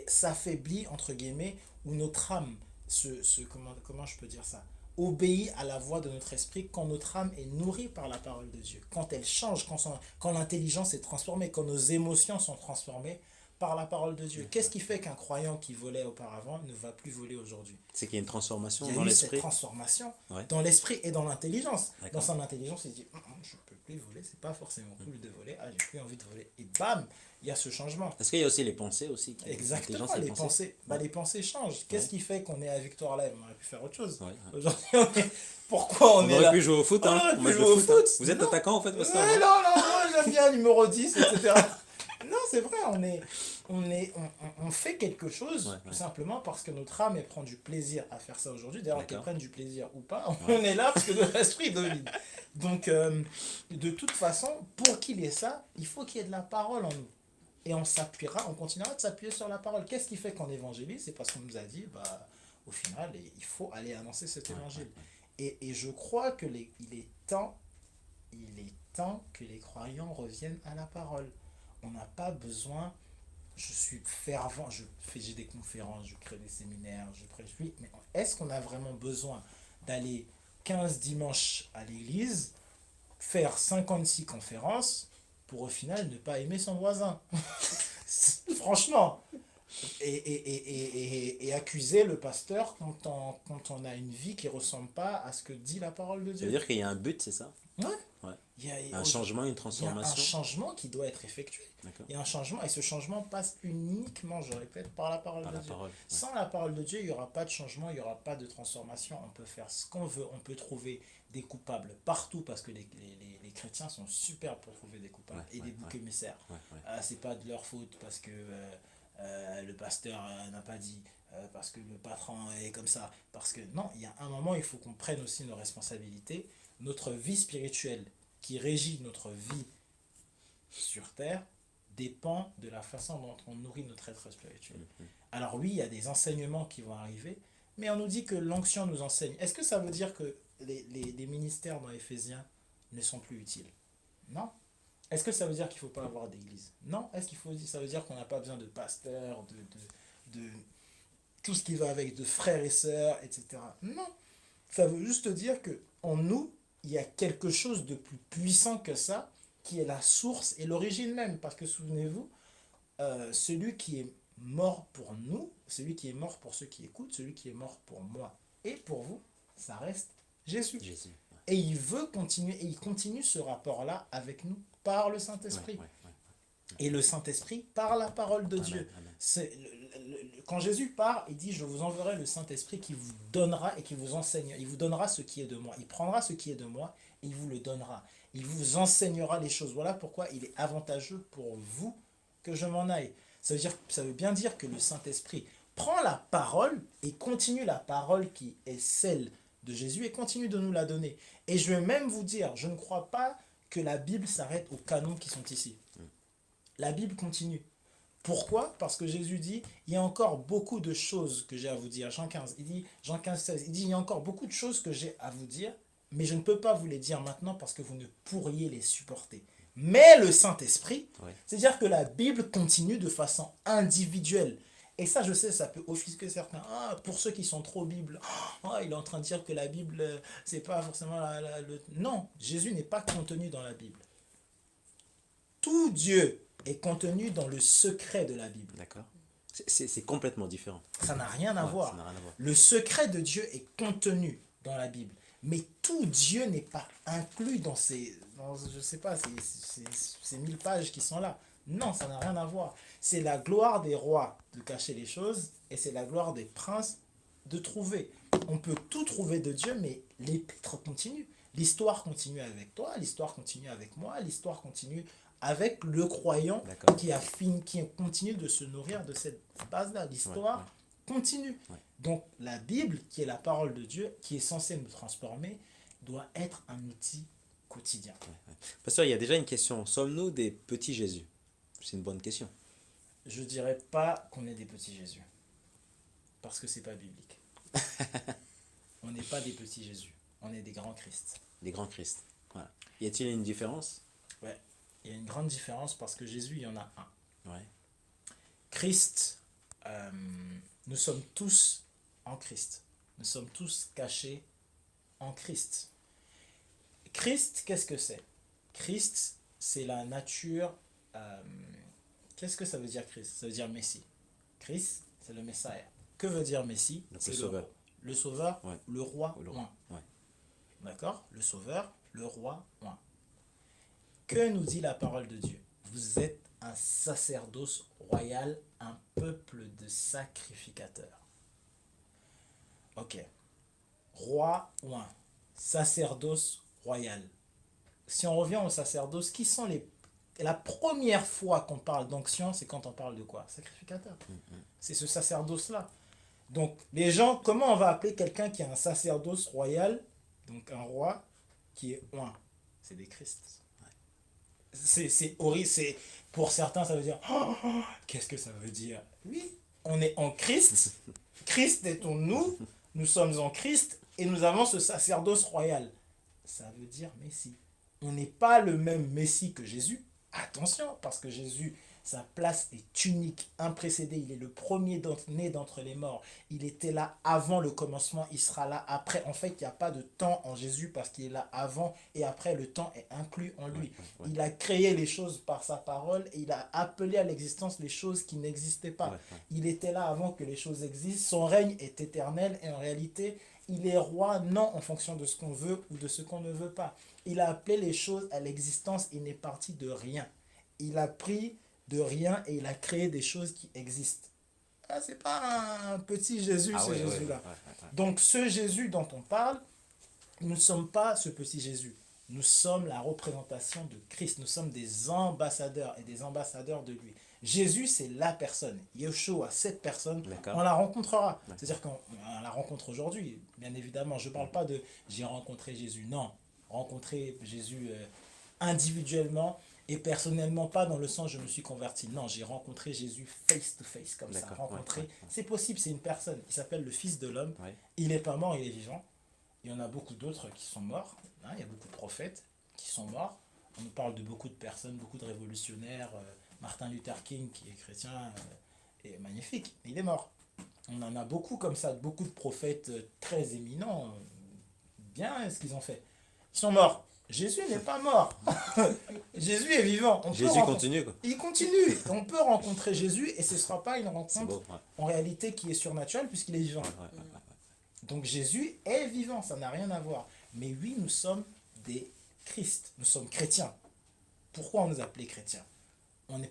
s'affaiblit, entre guillemets, ou notre âme, comment je peux dire ça, obéit à la voix de notre esprit quand notre âme est nourrie par la parole de Dieu. Quand elle change, quand l'intelligence est transformée, quand nos émotions sont transformées par la parole de Dieu. Qu'est-ce qui fait qu'un croyant qui volait auparavant ne va plus voler aujourd'hui? C'est qu'il y a une transformation Il y dans a eu cette l'esprit. transformation Ouais. dans l'esprit et dans l'intelligence. Dans D'accord. son intelligence, il dit, je ne peux plus voler, c'est pas forcément cool de voler, j'ai plus envie de voler. Et bam, il y a ce changement. Est-ce qu'il y a aussi les pensées aussi Exactement, l'intelligence, les pensées, Ouais. les pensées changent. Qu'est-ce Ouais. qui fait qu'on est à Victoire Live? On aurait pu faire autre chose. Ouais. Aujourd'hui, pourquoi on est aurait là? pu jouer au foot, On hein, aurait au pu match de jouer au foot, hein. foot. Vous êtes Non. attaquant en fait, pasteur, Ouais, non? non, j'aime bien numéro 10, etc. Non, c'est vrai, on fait quelque chose, Ouais, tout ouais. simplement parce que notre âme, elle prend du plaisir à faire ça aujourd'hui. D'ailleurs, qu'elle D'accord. prenne du plaisir ou pas, on est là parce que notre esprit domine. Donc, de toute façon, pour qu'il y ait ça, il faut qu'il y ait de la parole en nous. Et on s'appuiera, on continuera de s'appuyer sur la parole. Qu'est-ce qui fait qu'on évangélise? C'est parce qu'on nous a dit, au final, il faut aller annoncer cet évangile. Et je crois que il est temps que les croyants reviennent à la parole. On n'a pas besoin, je suis fervent, j'ai des conférences, je crée des séminaires, je prêche, oui, mais est-ce qu'on a vraiment besoin d'aller 15 dimanches à l'église, faire 56 conférences, pour au final ne pas aimer son voisin? Franchement. Et accuser le pasteur quand on a une vie qui ne ressemble pas à ce que dit la parole de Ça veut Dieu. dire qu'il y a un but, c'est ça? Ouais. Ouais. Il y a Un changement, une il y a un transformation. changement qui doit être effectué. D'accord. Il y a un changement et ce changement passe uniquement, je répète, par la parole Par de la Dieu. parole. Ouais. Sans la parole de Dieu, il n'y aura pas de changement, il n'y aura pas de transformation. On peut faire ce qu'on veut, on peut trouver des coupables partout parce que les chrétiens sont super pour trouver des coupables et des boucs émissaires. C'est pas de leur faute parce que le pasteur n'a pas dit, parce que le patron est comme ça. Parce que non, il y a un moment, il faut qu'on prenne aussi nos responsabilités. Notre vie spirituelle qui régit notre vie sur terre dépend de la façon dont on nourrit notre être spirituel. Alors oui, il y a des enseignements qui vont arriver, mais on nous dit que l'onction nous enseigne. Est-ce que ça veut dire que les ministères dans Éphésiens ne sont plus utiles? Non. Est-ce que ça veut dire qu'il ne faut pas avoir d'église? Non. Est-ce ça veut dire qu'on n'a pas besoin de pasteurs, de tout ce qui va avec, de frères et sœurs, etc. Non. Ça veut juste dire qu'en nous, il y a quelque chose de plus puissant que ça, qui est la source et l'origine même. Parce que souvenez-vous, celui qui est mort pour nous, celui qui est mort pour ceux qui écoutent, celui qui est mort pour moi et pour vous, ça reste Jésus. Jésus. Ouais. Et il veut continuer, et il continue ce rapport-là avec nous par le Saint-Esprit. Et le Saint-Esprit par la parole de Dieu. Amen. Quand Jésus part, il dit, je vous enverrai le Saint-Esprit qui vous donnera et qui vous enseigne. Il vous donnera ce qui est de moi. Il prendra ce qui est de moi et il vous le donnera. Il vous enseignera les choses. Voilà pourquoi il est avantageux pour vous que je m'en aille. Ça veut bien dire que le Saint-Esprit prend la parole et continue la parole qui est celle de Jésus et continue de nous la donner. Et je vais même vous dire, je ne crois pas que la Bible s'arrête aux canons qui sont ici. La Bible continue. Pourquoi? Parce que Jésus dit, il y a encore beaucoup de choses que j'ai à vous dire. Jean 15, il dit, Jean 15, 16, il dit, il y a encore beaucoup de choses que j'ai à vous dire, mais je ne peux pas vous les dire maintenant parce que vous ne pourriez les supporter. Mais le Saint-Esprit, c'est-à-dire que la Bible continue de façon individuelle. Et ça, je sais, ça peut offusquer certains. Pour ceux qui sont trop Bible, il est en train de dire que la Bible, c'est pas forcément Non, Jésus n'est pas contenu dans la Bible. Tout Dieu est contenu dans le secret de la Bible. D'accord. C'est complètement différent. Ça n'a rien à voir. Ça n'a rien à voir. Le secret de Dieu est contenu dans la Bible. Mais tout Dieu n'est pas inclus dans je sais pas, ces 1000 pages qui sont là. Non, ça n'a rien à voir. C'est la gloire des rois de cacher les choses et c'est la gloire des princes de trouver. On peut tout trouver de Dieu, mais l'épître continue. L'histoire continue avec toi, l'histoire continue avec moi, l'histoire continue avec le croyant qui continue de se nourrir de cette base-là. L'histoire continue. Donc la Bible, qui est la parole de Dieu, qui est censée nous transformer, doit être un outil quotidien. Pasteur, il y a déjà une question. Sommes-nous des petits Jésus? C'est une bonne question. Je ne dirais pas qu'on est des petits Jésus. Parce que ce n'est pas biblique. On n'est pas des petits Jésus. On est des grands Christ. Des grands Christ. Voilà. Y a-t-il une différence? Ouais. Il y a une grande différence parce que Jésus, il y en a un. Ouais. Christ, nous sommes tous en Christ. Nous sommes tous cachés en Christ. Christ, qu'est-ce que c'est? Christ, c'est la nature Qu'est-ce que ça veut dire Christ? Ça veut dire Messie. Christ, c'est le Messiah. Que veut dire Messie? Donc C'est le sauveur. le sauveur, Ouais. le roi Ou le oint. Ouais. D'accord? Le sauveur, le roi oint. Que nous dit la parole de Dieu? Vous êtes un sacerdoce royal, un peuple de sacrificateurs. Ok. Roi oint. Sacerdoce royal. Si on revient au sacerdoce, qui sont les... La première fois qu'on parle d'onction, c'est quand on parle de quoi? Sacrificateur. C'est ce sacerdoce-là. Donc, les gens, comment on va appeler quelqu'un qui a un sacerdoce royal, donc un roi, qui est oint? C'est des Christ. C'est horrible. Pour certains, ça veut dire, oh, oh, qu'est-ce que ça veut dire? Oui, on est en Christ. Christ est en nous. Nous sommes en Christ et nous avons ce sacerdoce royal. Ça veut dire Messie. On n'est pas le même Messie que Jésus. Attention, parce que Jésus, sa place est unique, imprécédée. Il est le premier né d'entre les morts. Il était là avant le commencement, il sera là après. En fait, il n'y a pas de temps en Jésus parce qu'il est là avant et après, le temps est inclus en lui. Ouais. Il a créé les choses par sa parole et il a appelé à l'existence les choses qui n'existaient pas. Ouais. Il était là avant que les choses existent. Son règne est éternel et en réalité, il est roi non en fonction de ce qu'on veut ou de ce qu'on ne veut pas. Il a appelé les choses à l'existence. Il n'est parti de rien. Il a pris de rien et il a créé des choses qui existent. Ah, c'est pas un petit Jésus, Ah ce ouais, Jésus-là. ouais. Donc ce Jésus dont on parle, nous ne sommes pas ce petit Jésus. Nous sommes la représentation de Christ. Nous sommes des ambassadeurs et des ambassadeurs de lui. Jésus, c'est la personne. Yeshua, cette personne, on la rencontrera. C'est-à-dire qu'on la rencontre aujourd'hui, bien évidemment. Je ne parle pas de « j'ai rencontré Jésus ». Non, rencontrer Jésus individuellement et personnellement, pas dans le sens « je me suis converti ». Non, j'ai rencontré Jésus face to face, comme ça. Rencontrer, c'est possible, c'est une personne. Il s'appelle le Fils de l'homme. Il n'est pas mort, il est vivant. Il y en a beaucoup d'autres qui sont morts. Hein, il y a beaucoup de prophètes qui sont morts. On nous parle de beaucoup de personnes, beaucoup de révolutionnaires. Martin Luther King, qui est chrétien, est magnifique. Il est mort. On en a beaucoup comme ça, beaucoup de prophètes très éminents. Bien ce qu'ils ont fait. Ils sont morts. Jésus n'est pas mort. Jésus est vivant. Jésus continue, quoi. Il continue. On peut rencontrer Jésus et ce ne sera pas une rencontre beau, en réalité qui est surnaturelle puisqu'il est vivant. Donc Jésus est vivant, ça n'a rien à voir. Mais oui, nous sommes des Christ, nous sommes chrétiens. Pourquoi on nous appelait chrétiens?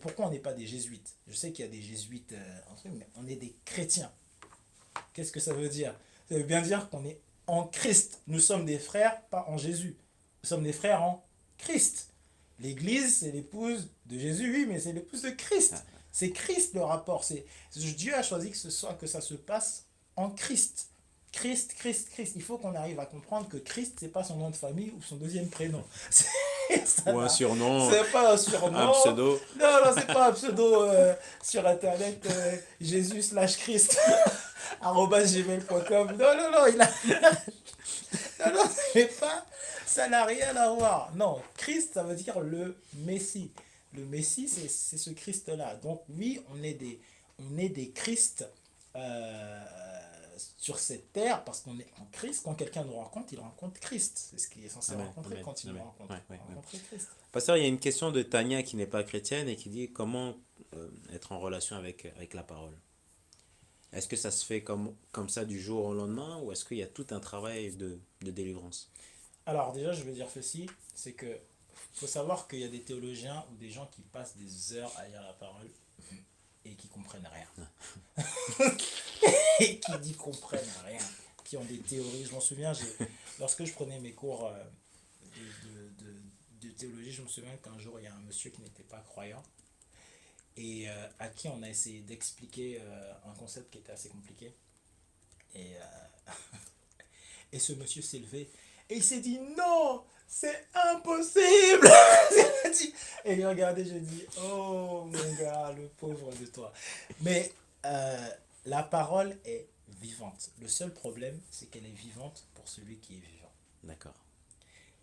Pourquoi on n'est pas des jésuites? Je sais qu'il y a des jésuites, mais on est des chrétiens. Qu'est-ce que ça veut dire? Ça veut bien dire qu'on est en Christ. Nous sommes des frères, pas en Jésus. Nous sommes des frères en Christ. L'Église, c'est l'épouse de Jésus, oui, mais c'est l'épouse de Christ. C'est Christ le rapport. Dieu a choisi que ça se passe en Christ. Christ. Il faut qu'on arrive à comprendre que Christ, c'est pas son nom de famille ou son deuxième prénom. Ou un surnom. C'est pas un surnom. Un pseudo. Non, c'est pas un pseudo sur Internet. Jésus/Christ @gmail.com. Non, il a... non, c'est pas... Ça n'a rien à voir. Non, Christ, ça veut dire le Messie. Le Messie, c'est ce Christ-là. Donc oui, on est des Christ sur cette terre parce qu'on est en Christ. Quand quelqu'un nous rencontre, il rencontre Christ. C'est ce qu'il est censé rencontrer quand il nous rencontre. Rencontrer Christ. Pasteur, il y a une question de Tania qui n'est pas chrétienne et qui dit comment être en relation avec la parole. Est-ce que ça se fait comme ça du jour au lendemain ou est-ce qu'il y a tout un travail de délivrance? Alors déjà, je veux dire ceci, c'est que faut savoir qu'il y a des théologiens ou des gens qui passent des heures à lire la parole et qui comprennent rien. Et qui n'y comprennent rien, qui ont des théories. Je m'en souviens, lorsque je prenais mes cours de théologie, je me souviens qu'un jour, il y a un monsieur qui n'était pas croyant et à qui on a essayé d'expliquer un concept qui était assez compliqué. Et ce monsieur s'est levé et il s'est dit non, c'est impossible. Et il regardait, je dis oh mon gars, le pauvre de toi. Mais la parole est vivante. Le seul problème, c'est qu'elle est vivante pour celui qui est vivant. D'accord.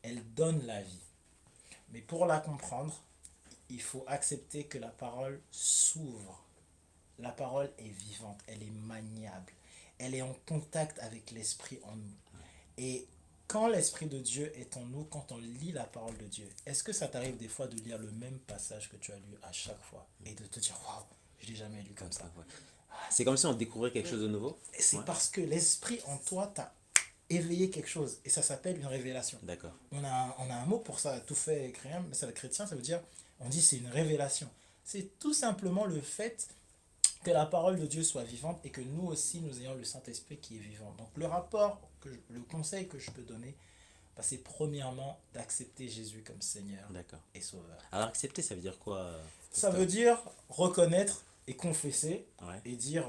Elle donne la vie. Mais pour la comprendre, il faut accepter que la parole s'ouvre. La parole est vivante, elle est maniable. Elle est en contact avec l'esprit en nous. Et quand l'Esprit de Dieu est en nous, quand on lit la parole de Dieu, est-ce que ça t'arrive des fois de lire le même passage que tu as lu à chaque fois et de te dire, waouh, je l'ai jamais lu comme ça. Ouais. C'est comme si on découvrait quelque chose de nouveau. Et c'est parce que l'Esprit en toi t'a éveillé quelque chose et ça s'appelle une révélation. D'accord. On a un mot pour ça, tout fait chrétien, ça veut dire, on dit c'est une révélation. C'est tout simplement le fait que la parole de Dieu soit vivante et que nous aussi nous ayons le Saint-Esprit qui est vivant. Donc le conseil que je peux donner, bah, c'est premièrement d'accepter Jésus comme Seigneur et Sauveur. Alors accepter, ça veut dire quoi? Ça veut dire reconnaître et confesser et dire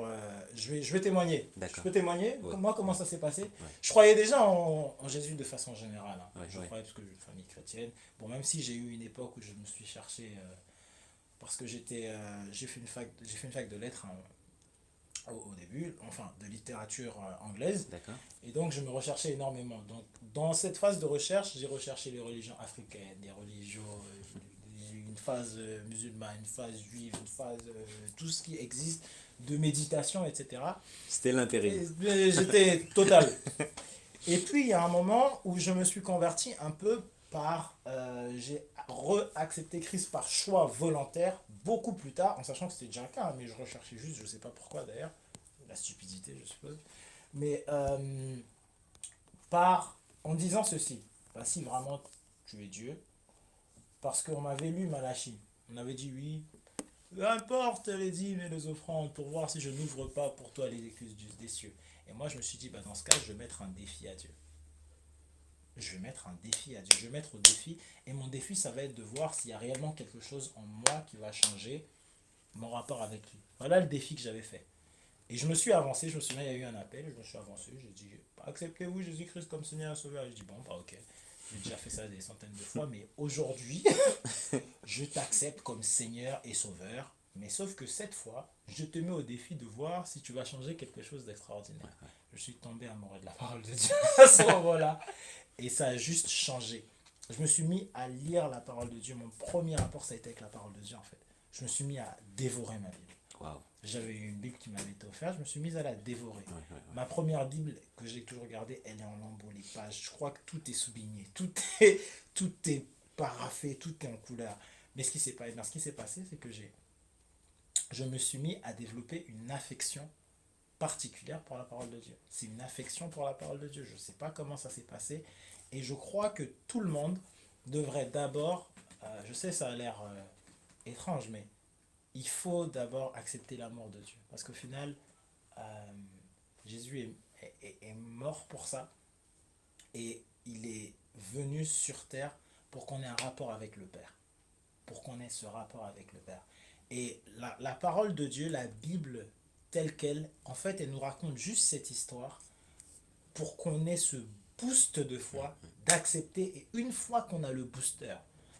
je vais témoigner. Je peux témoigner. Moi, comment ça s'est passé? Je croyais déjà en Jésus de façon générale. Je croyais parce que j'ai une famille chrétienne. Bon, même si j'ai eu une époque où je me suis cherché parce que j'ai fait une fac de lettres au début, enfin de littérature anglaise. Et donc je me recherchais énormément. Donc dans cette phase de recherche, j'ai recherché les religions africaines, les religions, une phase musulmane, une phase juive, une phase tout ce qui existe de méditation, etc. C'était l'intérêt. J'étais total. Et puis il y a un moment où je me suis converti un peu par j'ai accepté Christ par choix volontaire beaucoup plus tard, en sachant que c'était déjà le cas, mais je recherchais juste, je ne sais pas pourquoi d'ailleurs, la stupidité je suppose, mais en disant ceci, bah, si vraiment tu es Dieu, parce qu'on m'avait lu Malachie, on avait dit oui, peu importe les dîmes et les offrandes pour voir si je n'ouvre pas pour toi les écluses des cieux. Et moi je me suis dit, bah, dans ce cas je vais mettre un défi à Dieu. Je vais mettre un défi à Dieu, je vais mettre au défi, et mon défi ça va être de voir s'il y a réellement quelque chose en moi qui va changer mon rapport avec lui. Voilà le défi que j'avais fait. Et je me suis avancé, je me souviens, il y a eu un appel, je me suis avancé, j'ai dit, acceptez-vous Jésus-Christ comme Seigneur et Sauveur. Et je dis, bon, bah ok, j'ai déjà fait ça des centaines de fois, mais aujourd'hui, je t'accepte comme Seigneur et Sauveur, mais sauf que cette fois, je te mets au défi de voir si tu vas changer quelque chose d'extraordinaire. Je suis tombé amoureux de la parole de Dieu à ce moment-là. Et ça a juste changé. Je me suis mis à lire la parole de Dieu. Mon premier rapport, ça a été avec la parole de Dieu, en fait. Je me suis mis à dévorer ma Bible. Wow. J'avais une Bible qui m'avait été offerte. Je me suis mis à la dévorer. Ma première Bible, que j'ai toujours gardée, elle est en lambeaux, les pages. Je crois que tout est souligné. Tout est paraffé, tout est en couleur. Mais ce qui s'est passé, c'est que je me suis mis à développer une affection particulière pour la parole de Dieu. C'est une affection pour la parole de Dieu. Je ne sais pas comment ça s'est passé. Et je crois que tout le monde devrait d'abord, je sais ça a l'air étrange, mais il faut d'abord accepter l'amour de Dieu. Parce qu'au final, Jésus est mort pour ça. Et il est venu sur terre pour qu'on ait un rapport avec le Père. Pour qu'on ait ce rapport avec le Père. Et la parole de Dieu, la Bible telle qu'elle, en fait, elle nous raconte juste cette histoire pour qu'on ait ce boost de foi, d'accepter. Et une fois qu'on a le booster,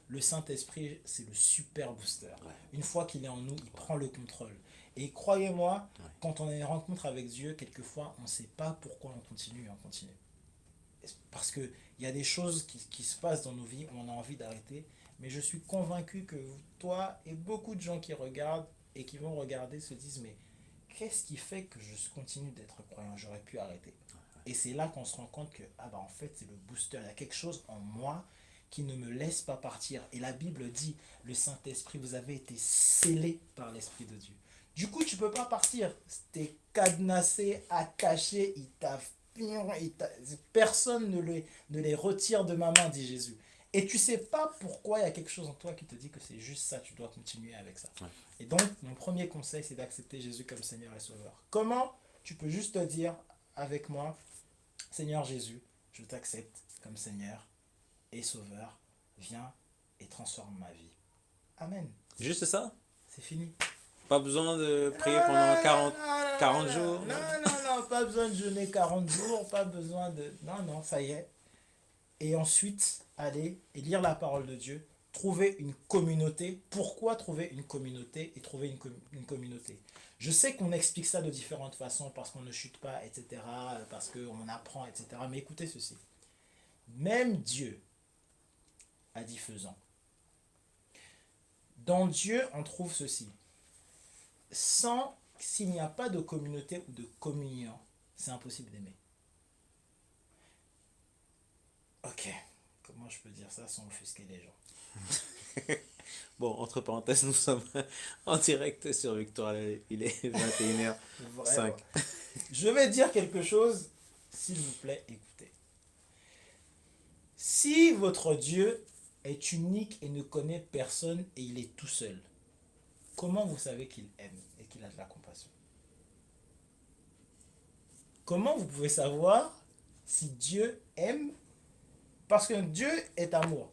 le Saint-Esprit, c'est le super booster. Une fois qu'il est en nous, il prend le contrôle. Et croyez-moi, quand on a une rencontre avec Dieu, quelquefois, on ne sait pas pourquoi on continue et on continue. Parce qu'il y a des choses qui se passent dans nos vies où on a envie d'arrêter. Mais je suis convaincu que toi et beaucoup de gens qui regardent et qui vont regarder se disent, mais qu'est-ce qui fait que je continue d'être croyant? J'aurais pu arrêter. Et c'est là qu'on se rend compte que, en fait, c'est le booster. Il y a quelque chose en moi qui ne me laisse pas partir. Et la Bible dit, le Saint-Esprit, vous avez été scellés par l'Esprit de Dieu. Du coup, tu ne peux pas partir. T'es cadenassé, attaché, personne ne les retire de ma main, dit Jésus. Et tu ne sais pas pourquoi il y a quelque chose en toi qui te dit que c'est juste ça, tu dois continuer avec ça. Et donc, mon premier conseil, c'est d'accepter Jésus comme Seigneur et Sauveur. Comment? Tu peux juste te dire avec moi, Seigneur Jésus, je t'accepte comme Seigneur et Sauveur. Viens et transforme ma vie. Amen. Juste ça? C'est fini. Pas besoin de prier pendant 40 jours? Non, pas besoin de jeûner 40 jours, pas besoin de... Non, ça y est. Et ensuite, aller et lire la parole de Dieu, trouver une communauté. Pourquoi trouver une communauté et trouver une communauté? Je sais qu'on explique ça de différentes façons, parce qu'on ne chute pas, etc., parce qu'on apprend, etc. Mais écoutez ceci. Même Dieu a dit faisant. Dans Dieu, on trouve ceci. S'il n'y a pas de communauté ou de communion, c'est impossible d'aimer. Comment je peux dire ça sans offusquer les gens? Bon, entre parenthèses, nous sommes en direct sur Victoire Live. Il est 21h05. Vraiment. Je vais dire quelque chose, s'il vous plaît, écoutez. Si votre Dieu est unique et ne connaît personne et il est tout seul, comment vous savez qu'il aime et qu'il a de la compassion? Comment vous pouvez savoir si Dieu aime? Parce que Dieu est amour.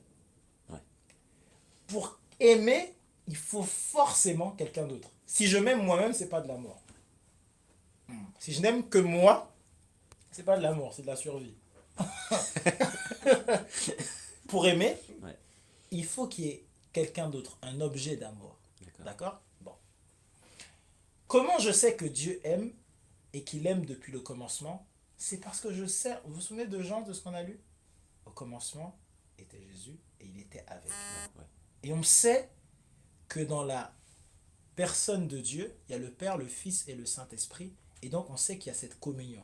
Ouais. Pour aimer, il faut forcément quelqu'un d'autre. Si je m'aime moi-même, c'est pas de l'amour. Si je n'aime que moi, c'est pas de l'amour, c'est de la survie. Pour aimer, Ouais. il faut qu'il y ait quelqu'un d'autre, un objet d'amour. D'accord? Bon. Comment je sais que Dieu aime et qu'il aime depuis le commencement? C'est parce que je sais. Vous vous souvenez de Jean, de ce qu'on a lu? Au commencement était Jésus et il était avec nous. Ouais. Et on sait que dans la personne de Dieu, il y a le Père, le Fils et le Saint-Esprit. Et donc on sait qu'il y a cette communion.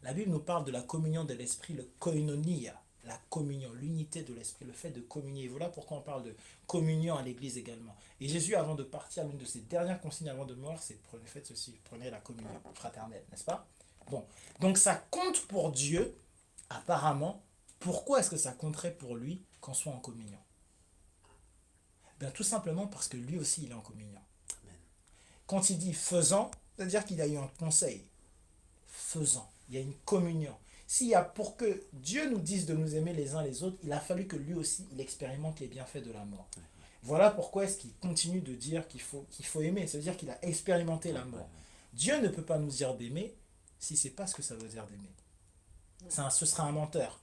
La Bible nous parle de la communion de l'Esprit, le koinonia, la communion, l'unité de l'Esprit, le fait de communier. Et voilà pourquoi on parle de communion à l'Église également. Et Jésus, avant de partir, l'une de ses dernières consignes avant de mourir, c'est faites ceci, prenez la communion fraternelle, n'est-ce pas? Bon, donc ça compte pour Dieu, apparemment. Pourquoi est-ce que ça compterait pour lui qu'on soit en communion? Ben, tout simplement parce que lui aussi, il est en communion. Amen. Quand il dit faisant, c'est-à-dire qu'il a eu un conseil. Faisant, il y a une communion. S'il y a pour que Dieu nous dise de nous aimer les uns les autres, il a fallu que lui aussi, il expérimente les bienfaits de l'amour. Voilà pourquoi est-ce qu'il continue de dire qu'il faut aimer. Ça veut dire qu'il a expérimenté l'amour. Dieu ne peut pas nous dire d'aimer si c'est pas ce que ça veut dire d'aimer. Ce sera un menteur.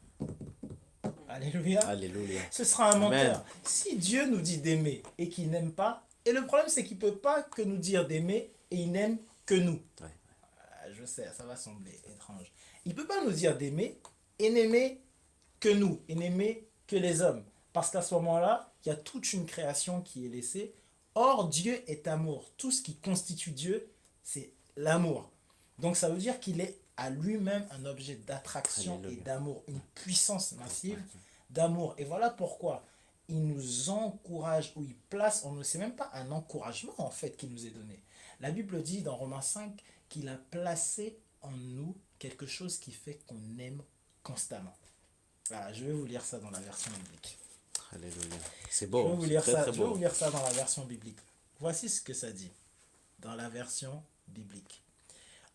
Alléluia. Alléluia. Ce sera un menteur. Amen. Si Dieu nous dit d'aimer et qu'il n'aime pas, et le problème c'est qu'il ne peut pas que nous dire d'aimer et il n'aime que nous. Ouais. Je sais, ça va sembler étrange. Il ne peut pas nous dire d'aimer et n'aimer que nous, et n'aimer que les hommes. Parce qu'à ce moment-là, il y a toute une création qui est laissée. Or, Dieu est amour. Tout ce qui constitue Dieu, c'est l'amour. Donc ça veut dire qu'il est à lui-même un objet d'attraction et Alléluia. d'amour, une puissance massive d'amour. Et voilà pourquoi il nous encourage, ou il place, on ne sait même pas un encouragement en fait qui nous est donné. La Bible dit dans Romains 5 qu'il a placé en nous quelque chose qui fait qu'on aime constamment. Voilà, je vais vous lire ça dans la version biblique. Alléluia. C'est Je beau. vais vous C'est lire très, ça, très je vais beau. vous lire ça dans la version biblique. Voici ce que ça dit dans la version biblique.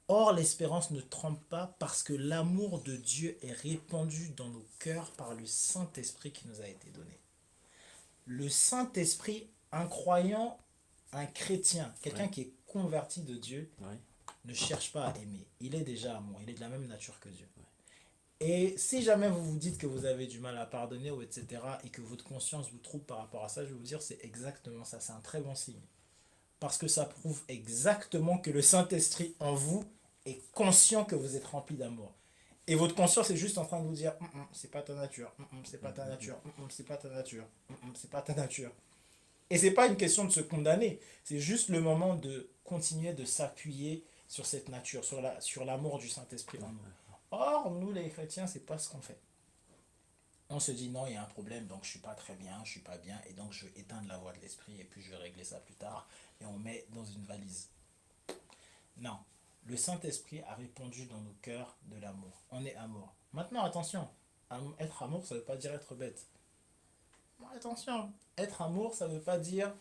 Or, l'espérance ne trompe pas parce que l'amour de Dieu est répandu dans nos cœurs par le Saint-Esprit qui nous a été donné. Le Saint-Esprit, un croyant, un chrétien, quelqu'un Ouais. qui est converti de Dieu, Ouais. ne cherche pas à aimer. Il est déjà amour, il est de la même nature que Dieu. Et si jamais vous vous dites que vous avez du mal à pardonner, ou etc., et que votre conscience vous trouble par rapport à ça, je vais vous dire, c'est exactement ça. C'est un très bon signe. Parce que ça prouve exactement que le Saint-Esprit en vous est conscient que vous êtes rempli d'amour. Et votre conscience est juste en train de vous dire c'est pas ta nature, c'est pas ta nature, c'est pas ta nature, c'est pas ta nature. Et c'est pas une question de se condamner, c'est juste le moment de continuer de s'appuyer sur cette nature, sur l'amour du Saint-Esprit en nous. Or, nous les chrétiens, c'est pas ce qu'on fait. On se dit non, il y a un problème, donc je suis pas très bien, je suis pas bien, et donc je vais éteindre la voix de l'esprit, et puis je vais régler ça plus tard, et on met dans une valise. Non, le Saint-Esprit a répandu dans nos cœurs de l'amour. On est amour. Maintenant, attention, être amour, ça veut pas dire être bête. Attention, être amour, ça veut pas dire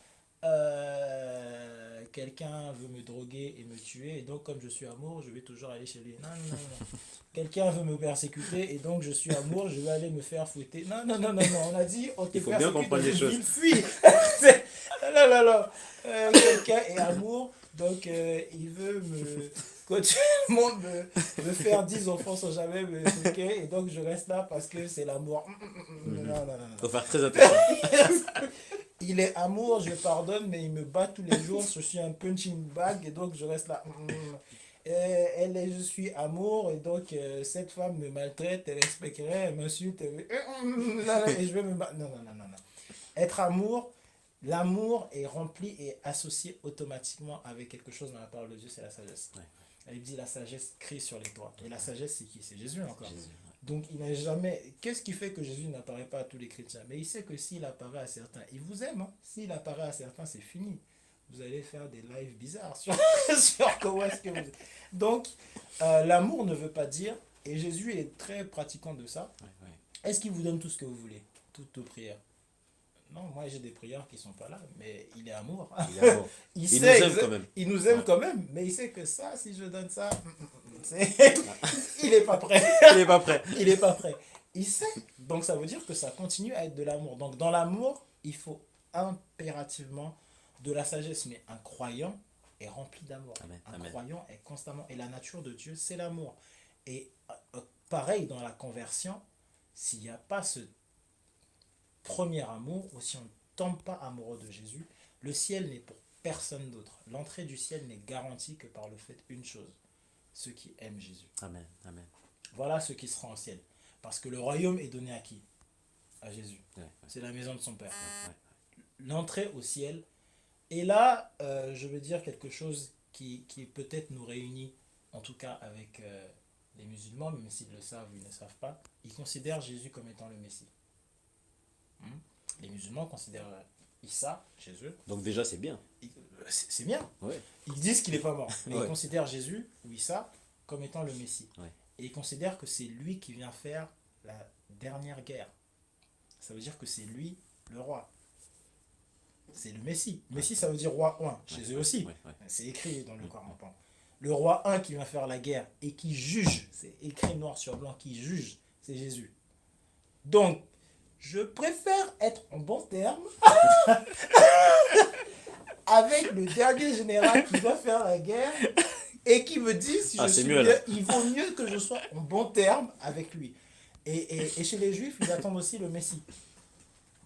quelqu'un veut me droguer et me tuer, et donc comme je suis amour, je vais toujours aller chez lui. Non, non, non, non. Quelqu'un veut me persécuter, et donc je suis amour, je vais aller me faire fouetter. Non, non, non, non, non. On a dit, on te Il faut bien persécute, comprendre les choses. il fuit. Non, non, non. Quelqu'un est amour, donc il veut quand tout le monde me faire 10 enfants sans jamais me truquer, et donc je reste là parce que c'est l'amour. Non, non, non, non. Faut faire très attention. Il est amour, je pardonne, mais il me bat tous les jours, je suis un punching bag, et donc je reste là. Je suis amour, et donc cette femme me maltraite, elle respecterait, elle m'insulte, et je vais me battre. Non, non, non, non, non. Être amour, l'amour est rempli et associé automatiquement avec quelque chose dans la parole de Dieu, c'est la sagesse. Ouais. Elle dit la sagesse crie sur les toits. Et la sagesse, c'est qui? C'est Jésus encore. Jésus. Donc il n'a jamais... Qu'est-ce qui fait que Jésus n'apparaît pas à tous les chrétiens? Mais il sait que s'il apparaît à certains, il vous aime. Hein. S'il apparaît à certains, c'est fini. Vous allez faire des lives bizarres sur, sur comment est-ce que vous... Donc, l'amour ne veut pas dire, et Jésus est très pratiquant de ça, Ouais, ouais. est-ce qu'il vous donne tout ce que vous voulez? Toutes vos prières? Non, moi j'ai des prières qui sont pas là, mais il est amour. Il est amour. Il Il sait nous aime quand même. il nous aime Ouais. quand même, mais il sait que ça, si je donne ça, il est pas prêt. Il est pas prêt. Il est pas prêt. Il sait. Donc ça veut dire que ça continue à être de l'amour. Donc dans l'amour, il faut impérativement de la sagesse. Mais un croyant est rempli d'amour. Amen, Un amen. croyant est constamment... Et la nature de Dieu, c'est l'amour. Et pareil dans la conversion, s'il n'y a pas ce premier amour, ou si on ne tombe pas amoureux de Jésus, le ciel n'est pour personne d'autre. L'entrée du ciel n'est garantie que par le fait une chose, ceux qui aiment Jésus. Amen, amen. Voilà ceux qui seront au ciel. Parce que le royaume est donné à qui? À Jésus. Ouais, ouais, C'est la maison de son Père. ouais. L'entrée au ciel. Et là, je veux dire quelque chose qui peut-être nous réunit, en tout cas avec les musulmans, même s'ils le savent ou ils ne le savent pas. Ils considèrent Jésus comme étant le Messie. Les musulmans considèrent Issa, Jésus. Donc déjà, c'est bien. C'est bien. Ouais. Ils disent qu'il n'est pas mort. Mais Ouais. ils considèrent Jésus ou Issa comme étant le Messie. Ouais. Et ils considèrent que c'est lui qui vient faire la dernière guerre. Ça veut dire que c'est lui le roi. C'est le Messie. Messie, ça veut dire roi 1. Chez eux aussi. Ouais, ouais. C'est écrit dans le Coran. Le roi 1 qui vient faire la guerre et qui juge, c'est écrit noir sur blanc, qui juge, c'est Jésus. Donc, je préfère être en bon terme avec le dernier général qui va faire la guerre et qui me dit si Ah, je c'est suis mieux, là. il vaut mieux que je sois en bon terme avec lui. Et chez les Juifs, ils attendent aussi le Messie.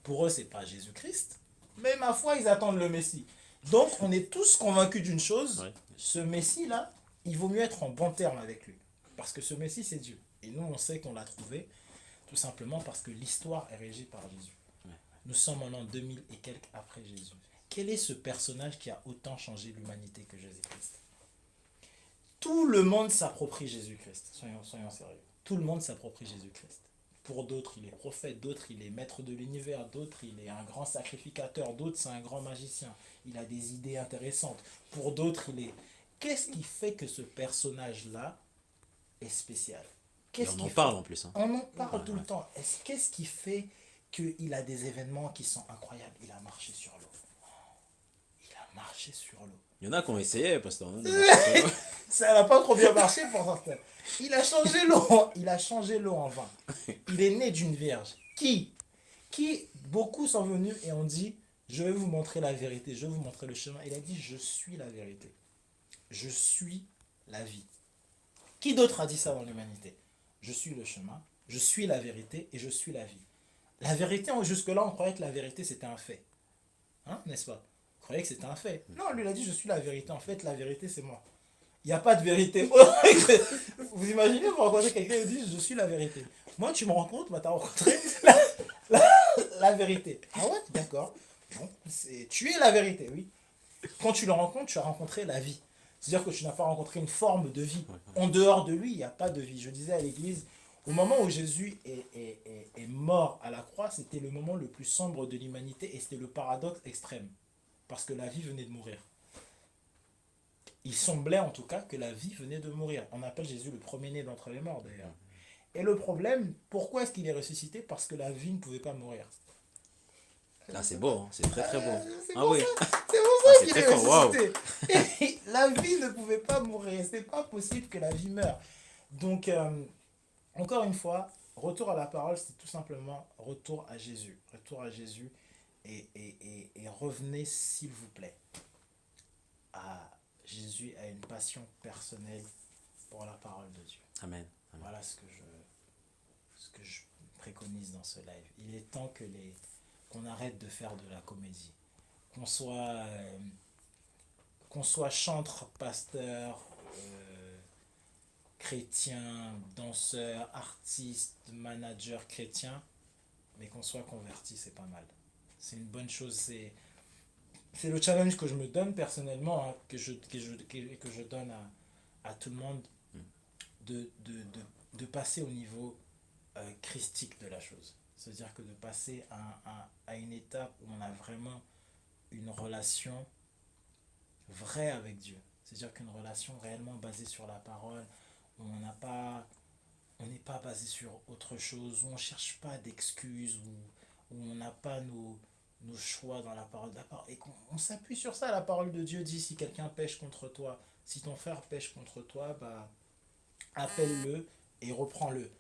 Pour eux, c'est pas Jésus-Christ, mais ma foi, ils attendent le Messie. Donc, on est tous convaincus d'une chose, Ouais. ce Messie-là, il vaut mieux être en bon terme avec lui. Parce que ce Messie, c'est Dieu. Et nous, on sait qu'on l'a trouvé, tout simplement parce que l'histoire est régie par Jésus. Ouais. Nous sommes en l'an 2000 et quelques après Jésus. Quel est ce personnage qui a autant changé l'humanité que Jésus-Christ? Tout le monde s'approprie Jésus-Christ. Soyons sérieux. Tout le monde s'approprie Jésus-Christ. Pour d'autres, il est prophète, d'autres, il est maître de l'univers, d'autres, il est un grand sacrificateur, d'autres, c'est un grand magicien. Il a des idées intéressantes. Pour d'autres, il est... Qu'est-ce qui fait que ce personnage-là est spécial? Et on en parle en plus. Hein. On en parle tout Ouais. le temps. Qu'est-ce qui fait qu'il a des événements qui sont incroyables? Il a marché sur l'eau. Il a marché sur l'eau. Il y en a qui ont essayé, pasteur. Hein, de marcher sur l'eau. Ça n'a pas trop bien marché pour certains. Il a changé l'eau. Il a changé l'eau en vin. Il est né d'une vierge. Qui beaucoup sont venus et ont dit, je vais vous montrer la vérité, je vais vous montrer le chemin. Il a dit, je suis la vérité. Je suis la vie. Qui d'autre a dit ça dans l'humanité? Je suis le chemin, je suis la vérité et je suis la vie. La vérité, jusque-là, on croyait que la vérité, c'était un fait. Hein, n'est-ce pas? On croyait que c'était un fait. Non, lui, il a dit, je suis la vérité. En fait, la vérité, c'est moi. Il n'y a pas de vérité. Vous imaginez, vous rencontrez quelqu'un et dit, je suis la vérité. Moi, tu me rencontres, bah, tu as rencontré la vérité. Ah ouais, d'accord. Bon, tu es la vérité, oui. Quand tu le rencontres, tu as rencontré la vie. C'est-à-dire que tu n'as pas rencontré une forme de vie. En dehors de lui, il n'y a pas de vie. Je disais à l'église, au moment où Jésus est mort à la croix, c'était le moment le plus sombre de l'humanité et c'était le paradoxe extrême. Parce que la vie venait de mourir. Il semblait en tout cas que la vie venait de mourir. On appelle Jésus le premier-né d'entre les morts d'ailleurs. Et le problème, pourquoi est-ce qu'il est ressuscité? Parce que la vie ne pouvait pas mourir. Là, c'est beau. Hein. C'est très très beau. C'est Ah pour oui. ça, c'est pour ça Ah, c'est qu'il très est fort, ressuscité. Et la vie ne pouvait pas mourir. C'est pas possible que la vie meure. Donc, encore une fois, retour à la parole, c'est tout simplement retour à Jésus. Retour à Jésus. Et revenez, s'il vous plaît, à Jésus a une passion personnelle pour la parole de Dieu. Amen. Amen. Voilà ce que je préconise dans ce live. Il est temps qu'on arrête de faire de la comédie. Qu'on soit chantre, pasteur, chrétien, danseur, artiste, manager chrétien, mais qu'on soit converti, c'est pas mal. C'est une bonne chose, c'est le challenge que je me donne personnellement, hein, que je donne à tout le monde, de passer au niveau christique de la chose. C'est-à-dire que de passer à une étape où on a vraiment une relation vraie avec Dieu. C'est-à-dire qu'une relation réellement basée sur la parole, où on n'est pas basé sur autre chose, où on ne cherche pas d'excuses, où on n'a pas nos choix dans la parole et qu'on s'appuie sur ça. La parole de Dieu dit, si quelqu'un pêche contre toi, si ton frère pêche contre toi, bah, appelle-le et reprends-le.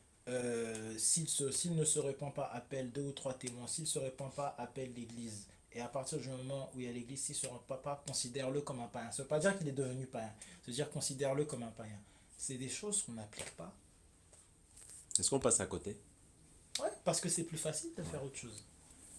S'il ne se répand pas, appelle 2 ou 3 témoins. S'il ne se répand pas, appelle l'église. Et à partir du moment où il y a l'église, s'il ne se répand pas, considère-le comme un païen. Ça ne veut pas dire qu'il est devenu païen. Ça veut dire considère-le comme un païen. C'est des choses qu'on n'applique pas. Est-ce qu'on passe à côté? Ouais, parce que c'est plus facile de faire autre chose.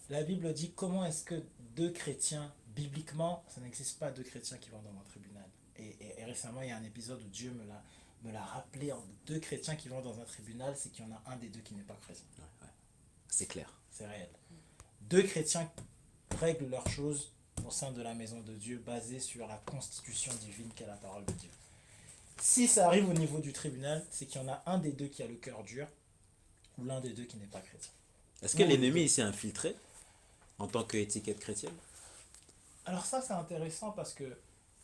La Bible dit comment est-ce que 2 chrétiens, bibliquement, ça n'existe pas 2 chrétiens qui vont dans un tribunal. Et récemment, il y a un épisode où Dieu me l'a rappelé, 2 chrétiens qui vont dans un tribunal, c'est qu'il y en a un des deux qui n'est pas chrétien. Ouais, ouais. C'est clair. C'est réel. 2 chrétiens règlent leurs choses au sein de la maison de Dieu, basée sur la constitution divine qu'est la parole de Dieu. Si ça arrive au niveau du tribunal, c'est qu'il y en a un des deux qui a le cœur dur, ou l'un des deux qui n'est pas chrétien. Est-ce que l'ennemi s'est infiltré en tant qu'étiquette chrétienne? Alors ça, c'est intéressant parce que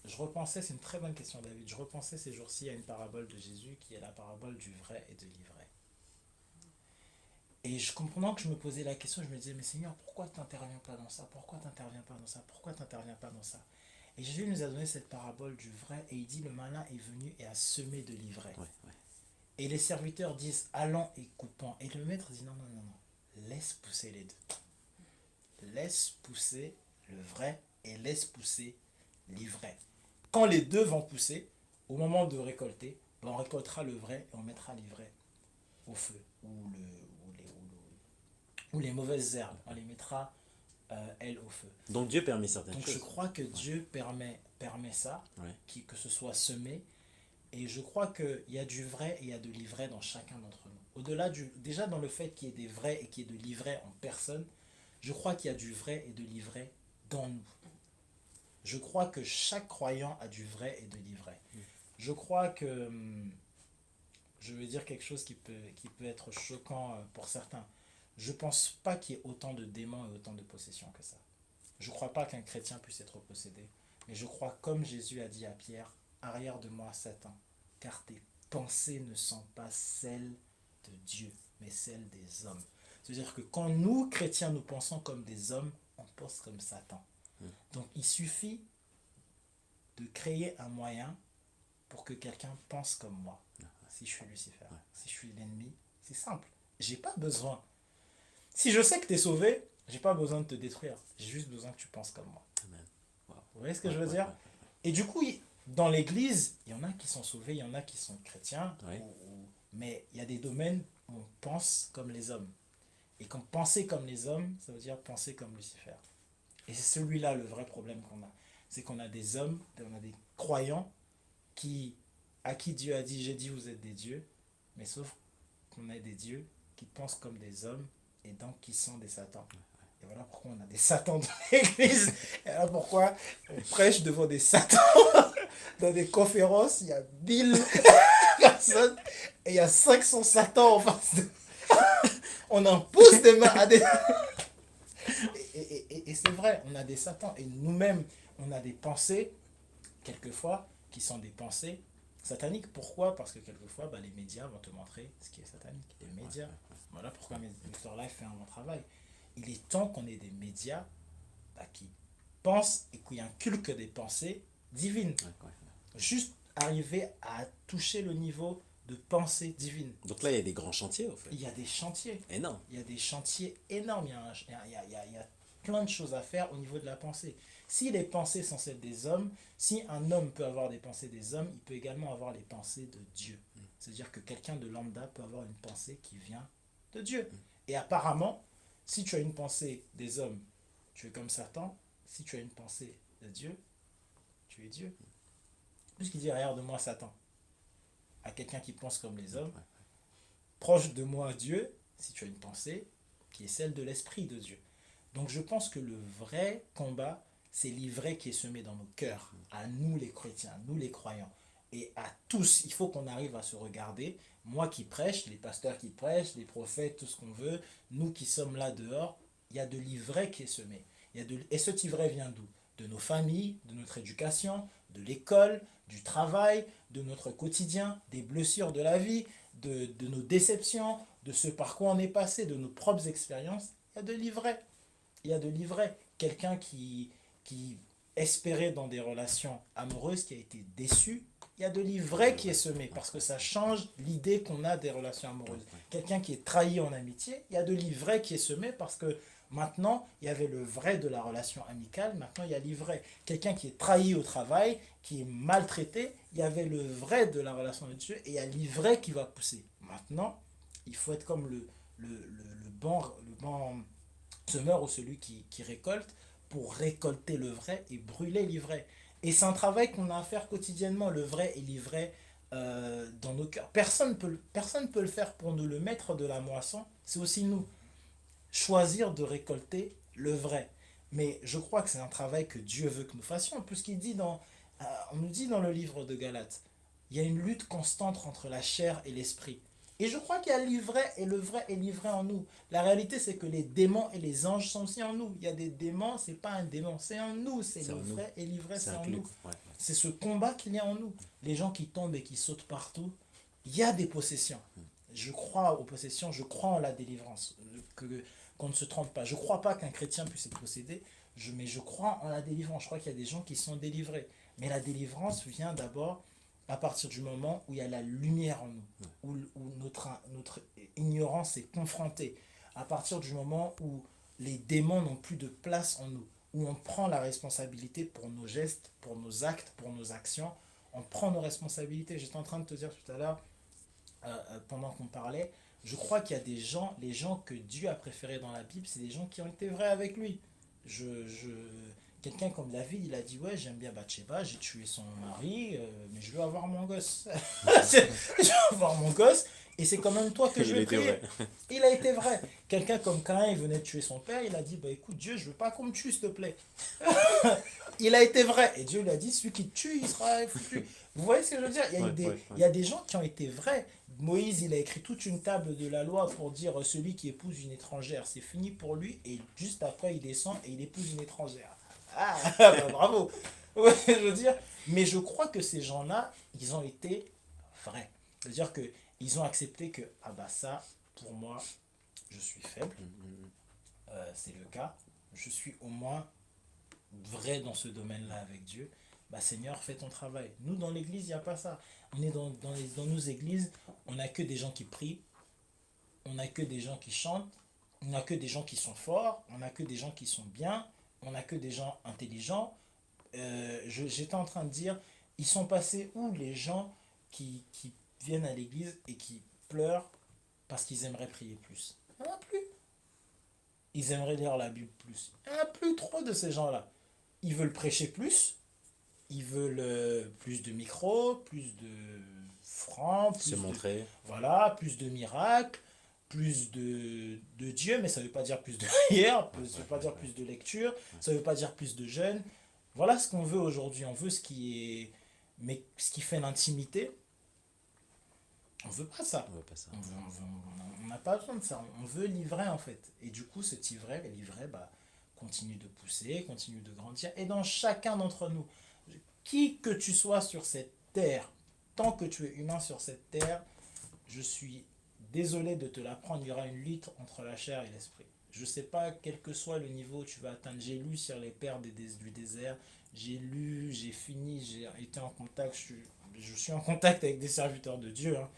je repensais, c'est une très bonne question David, je repensais ces jours-ci à une parabole de Jésus qui est la parabole du vrai et de l'ivraie. Et pendant que je me posais la question, je me disais, mais Seigneur, pourquoi tu n'interviens pas dans ça? Pourquoi tu n'interviens pas dans ça? Pourquoi tu n'interviens pas dans ça? Et Jésus nous a donné cette parabole du vrai et il dit, le malin est venu et a semé de l'ivraie. Ouais, ouais. Et les serviteurs disent, allons et coupons. Et le maître dit, non, non, non, non, laisse pousser les deux. Laisse pousser le vrai et laisse pousser l'ivraie. Quand les deux vont pousser, au moment de récolter, on récoltera le vrai et on mettra l'ivraie au feu. Ou les mauvaises herbes, on les mettra, elles, au feu. Donc Dieu permet certaines Donc choses. je crois que Dieu permet ça, Ouais. que ce soit semé. Et je crois qu'il y a du vrai et il y a de l'ivraie dans chacun d'entre nous. Au-delà déjà dans le fait qu'il y ait des vrais et qu'il y ait de l'ivraie en personne, je crois qu'il y a du vrai et de l'ivraie dans nous. Je crois que chaque croyant a du vrai et de l'ivraie. Je crois que, je vais dire quelque chose qui peut être choquant pour certains. Je ne pense pas qu'il y ait autant de démons et autant de possessions que ça. Je ne crois pas qu'un chrétien puisse être possédé. Mais je crois, comme Jésus a dit à Pierre, arrière de moi, Satan, car tes pensées ne sont pas celles de Dieu, mais celles des hommes. C'est-à-dire que quand nous, chrétiens, nous pensons comme des hommes, on pense comme Satan. Donc il suffit de créer un moyen pour que quelqu'un pense comme moi. Si je suis Lucifer, si je suis l'ennemi, c'est simple. J'ai pas besoin. Si je sais que tu es sauvé, j'ai pas besoin de te détruire. J'ai juste besoin que tu penses comme moi. Amen. Wow. Vous voyez ce que je veux dire? Et du coup, dans l'église, il y en a qui sont sauvés, il y en a qui sont chrétiens, mais il y a des domaines où on pense comme les hommes. Et quand penser comme les hommes, ça veut dire penser comme Lucifer. Et c'est celui-là le vrai problème qu'on a. C'est qu'on a des hommes, on a des croyants à qui Dieu a dit, j'ai dit vous êtes des dieux, mais sauf qu'on a des dieux qui pensent comme des hommes et donc qui sont des satans. Et voilà pourquoi on a des satans dans l'église. Et voilà pourquoi on prêche devant des satans. Dans des conférences, il y a 1000 personnes et il y a 500 satans en face de... On impose des mains à des... Et c'est vrai, on a des satans. Et nous-mêmes, on a des pensées, quelquefois, qui sont des pensées sataniques. Pourquoi? Parce que quelquefois, les médias vont te montrer ce qui est satanique. Les médias. Voilà pourquoi Victor Life fait un bon travail. Il est temps qu'on ait des médias qui pensent et qui inculquent des pensées divines. Juste arriver à toucher le niveau de pensée divine. Donc là, il y a des grands chantiers, au fait. Il y a des chantiers. Énorme. Il y a des chantiers énormes. Il y a plein de choses à faire au niveau de la pensée. Si les pensées sont celles des hommes, si un homme peut avoir des pensées des hommes, il peut également avoir les pensées de Dieu. C'est-à-dire que quelqu'un de lambda peut avoir une pensée qui vient de Dieu. Et apparemment, si tu as une pensée des hommes, tu es comme Satan. Si tu as une pensée de Dieu, tu es Dieu. Puisqu'il dit arrière de moi Satan, à quelqu'un qui pense comme les hommes, proche de moi Dieu, si tu as une pensée qui est celle de l'Esprit de Dieu. Donc je pense que le vrai combat, c'est l'ivraie qui est semé dans nos cœurs, à nous les chrétiens, nous les croyants. et à tous, il faut qu'on arrive à se regarder. Moi qui prêche, les pasteurs qui prêchent, les prophètes, tout ce qu'on veut, nous qui sommes là dehors, il y a de l'ivraie qui est semé. Et cet ivraie vient d'où? De nos familles, de notre éducation, de l'école, du travail, de notre quotidien, des blessures de la vie, de nos déceptions, de ce par quoi on est passé, de nos propres expériences. Il y a de l'ivraie. Il y a de l'ivraie. Quelqu'un qui espérait dans des relations amoureuses, qui a été déçu, il y a de l'ivraie qui est semé parce que ça change l'idée qu'on a des relations amoureuses. Quelqu'un qui est trahi en amitié, il y a de l'ivraie qui est semé parce que maintenant, il y avait le vrai de la relation amicale, maintenant il y a l'ivraie. Quelqu'un qui est trahi au travail, qui est maltraité, il y avait le vrai de la relation avec Dieu et il y a l'ivraie qui va pousser. Maintenant, il faut être comme le bon semeur ou celui qui récolte pour récolter le vrai et brûler l'ivraie. Et c'est un travail qu'on a à faire quotidiennement, le vrai et l'ivraie dans nos cœurs. Personne peut le faire pour nous, le maître de la moisson, c'est aussi nous. Choisir de récolter le vrai. Mais je crois que c'est un travail que Dieu veut que nous fassions, puisqu'il dit on nous dit dans le livre de Galates, il y a une lutte constante entre la chair et l'esprit. Et je crois qu'il y a l'ivraie et le vrai et l'ivraie en nous. La réalité, c'est que les démons et les anges sont aussi en nous. Il y a des démons, c'est pas un démon, c'est en nous. C'est le vrai et l'ivraie, c'est en nous. Ouais. C'est ce combat qu'il y a en nous. Les gens qui tombent et qui sautent partout, il y a des possessions. Je crois aux possessions, je crois en la délivrance. Qu'on ne se trompe pas. Je ne crois pas qu'un chrétien puisse être possédé, mais je crois en la délivrance. Je crois qu'il y a des gens qui sont délivrés. Mais la délivrance vient d'abord à partir du moment où il y a la lumière en nous, où notre ignorance est confrontée, à partir du moment où les démons n'ont plus de place en nous, où on prend la responsabilité pour nos gestes, pour nos actes, pour nos actions, on prend nos responsabilités. J'étais en train de te dire tout à l'heure, pendant qu'on parlait, je crois qu'il y a des gens, les gens que Dieu a préférés dans la Bible, c'est des gens qui ont été vrais avec lui. Quelqu'un comme David, il a dit, ouais, j'aime bien Bathsheba, j'ai tué son mari, mais je veux avoir mon gosse. Je veux avoir mon gosse, et c'est quand même toi que je vais prier. Il a été vrai. Quelqu'un comme Caïn, il venait de tuer son père, il a dit, bah écoute Dieu, je veux pas qu'on me tue, s'il te plaît. Il a été vrai. Et Dieu lui a dit, celui qui te tue, il sera foutu. Vous voyez ce que je veux dire? Il y a des gens qui ont été vrais. Moïse, il a écrit toute une table de la loi pour dire celui qui épouse une étrangère, c'est fini pour lui. Et juste après, il descend et il épouse une étrangère. Ah, bah, bravo. Ouais, je veux dire. Mais je crois que ces gens-là, ils ont été vrais. C'est-à-dire qu'ils ont accepté que, ah bah ça, pour moi, je suis faible. C'est le cas. Je suis au moins vrai dans ce domaine-là avec Dieu. Bah Seigneur, fais ton travail. Nous, dans l'église, il n'y a pas ça. On est dans nos églises, on n'a que des gens qui prient, on n'a que des gens qui chantent, on n'a que des gens qui sont forts, on n'a que des gens qui sont bien, on n'a que des gens intelligents. J'étais en train de dire, ils sont passés où les gens qui viennent à l'église et qui pleurent parce qu'ils aimeraient prier plus? Il n'y en a plus. Ils aimeraient lire la Bible plus. Il n'y en a plus trop de ces gens-là. Ils veulent prêcher plus. Ils veulent plus de micros, plus de francs, plus se montrer. Voilà, plus de miracles, plus de Dieu, mais ça ne veut pas dire plus de prière, ça ne veut pas dire plus de lecture, ça ne veut pas dire plus de jeûne. Voilà ce qu'on veut aujourd'hui. On veut ce qui fait l'intimité. On ne veut pas ça. On n'a pas besoin de ça. On veut l'ivraie en fait. Et du coup, cet ivraie, bah, continue de pousser, continue de grandir. Et dans chacun d'entre nous, qui que tu sois sur cette terre, tant que tu es humain sur cette terre, je suis désolé de te l'apprendre, il y aura une lutte entre la chair et l'esprit. Je ne sais pas quel que soit le niveau où tu vas atteindre. J'ai lu sur les pères du désert, j'ai lu, j'ai fini, j'ai été en contact, je suis en contact avec des serviteurs de Dieu. Hein.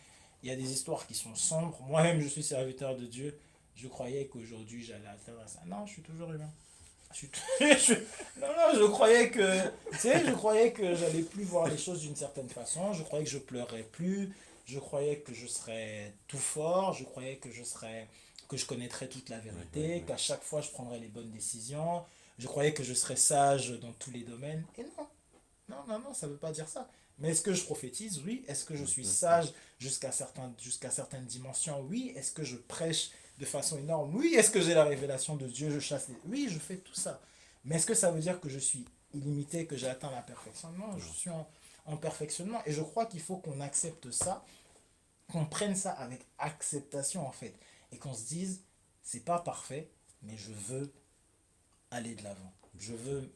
Il y a des histoires qui sont sombres. Moi-même, je suis serviteur de Dieu. Je croyais qu'aujourd'hui, j'allais atteindre ça. Non, je suis toujours humain. Non, je croyais que, je croyais que j'allais plus voir les choses d'une certaine façon. Je croyais que je pleurerais plus. Je croyais que je serais tout fort. Je croyais que je connaîtrais toute la vérité, qu'à chaque fois je prendrais les bonnes décisions. Je croyais que je serais sage dans tous les domaines. Et non, ça veut pas dire ça. Mais est-ce que je prophétise? Oui. Est-ce que je suis sage jusqu'à certaines dimensions? Oui. Est-ce que je prêche de façon énorme? Oui. Est-ce que j'ai la révélation de Dieu? Oui, je fais tout ça. Mais est-ce que ça veut dire que je suis illimité, que j'ai atteint la perfection? Non, je suis en en perfectionnement. Et je crois qu'il faut qu'on accepte ça, qu'on prenne ça avec acceptation en fait. Et qu'on se dise, c'est pas parfait, mais je veux aller de l'avant. Je veux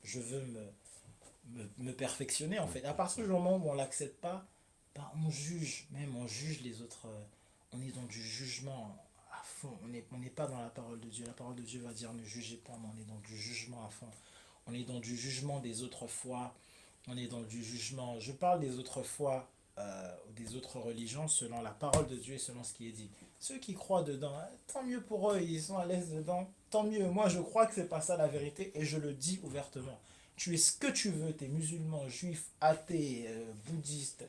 me perfectionner en fait. À partir du moment où on l'accepte pas, bah, on juge, même on juge les autres. On est dans du jugement à fond. On n'est pas dans la parole de Dieu. La parole de Dieu va dire ne jugez pas, mais on est dans du jugement à fond. On est dans du jugement des autres foi. On est dans du jugement. Je parle des autres foi, des autres religions, selon la parole de Dieu et selon ce qui est dit. Ceux qui croient dedans, hein, tant mieux pour eux, ils sont à l'aise dedans, tant mieux. Moi, je crois que c'est pas ça la vérité et je le dis ouvertement. Tu es ce que tu veux, tu es musulman, juif, athée, bouddhiste,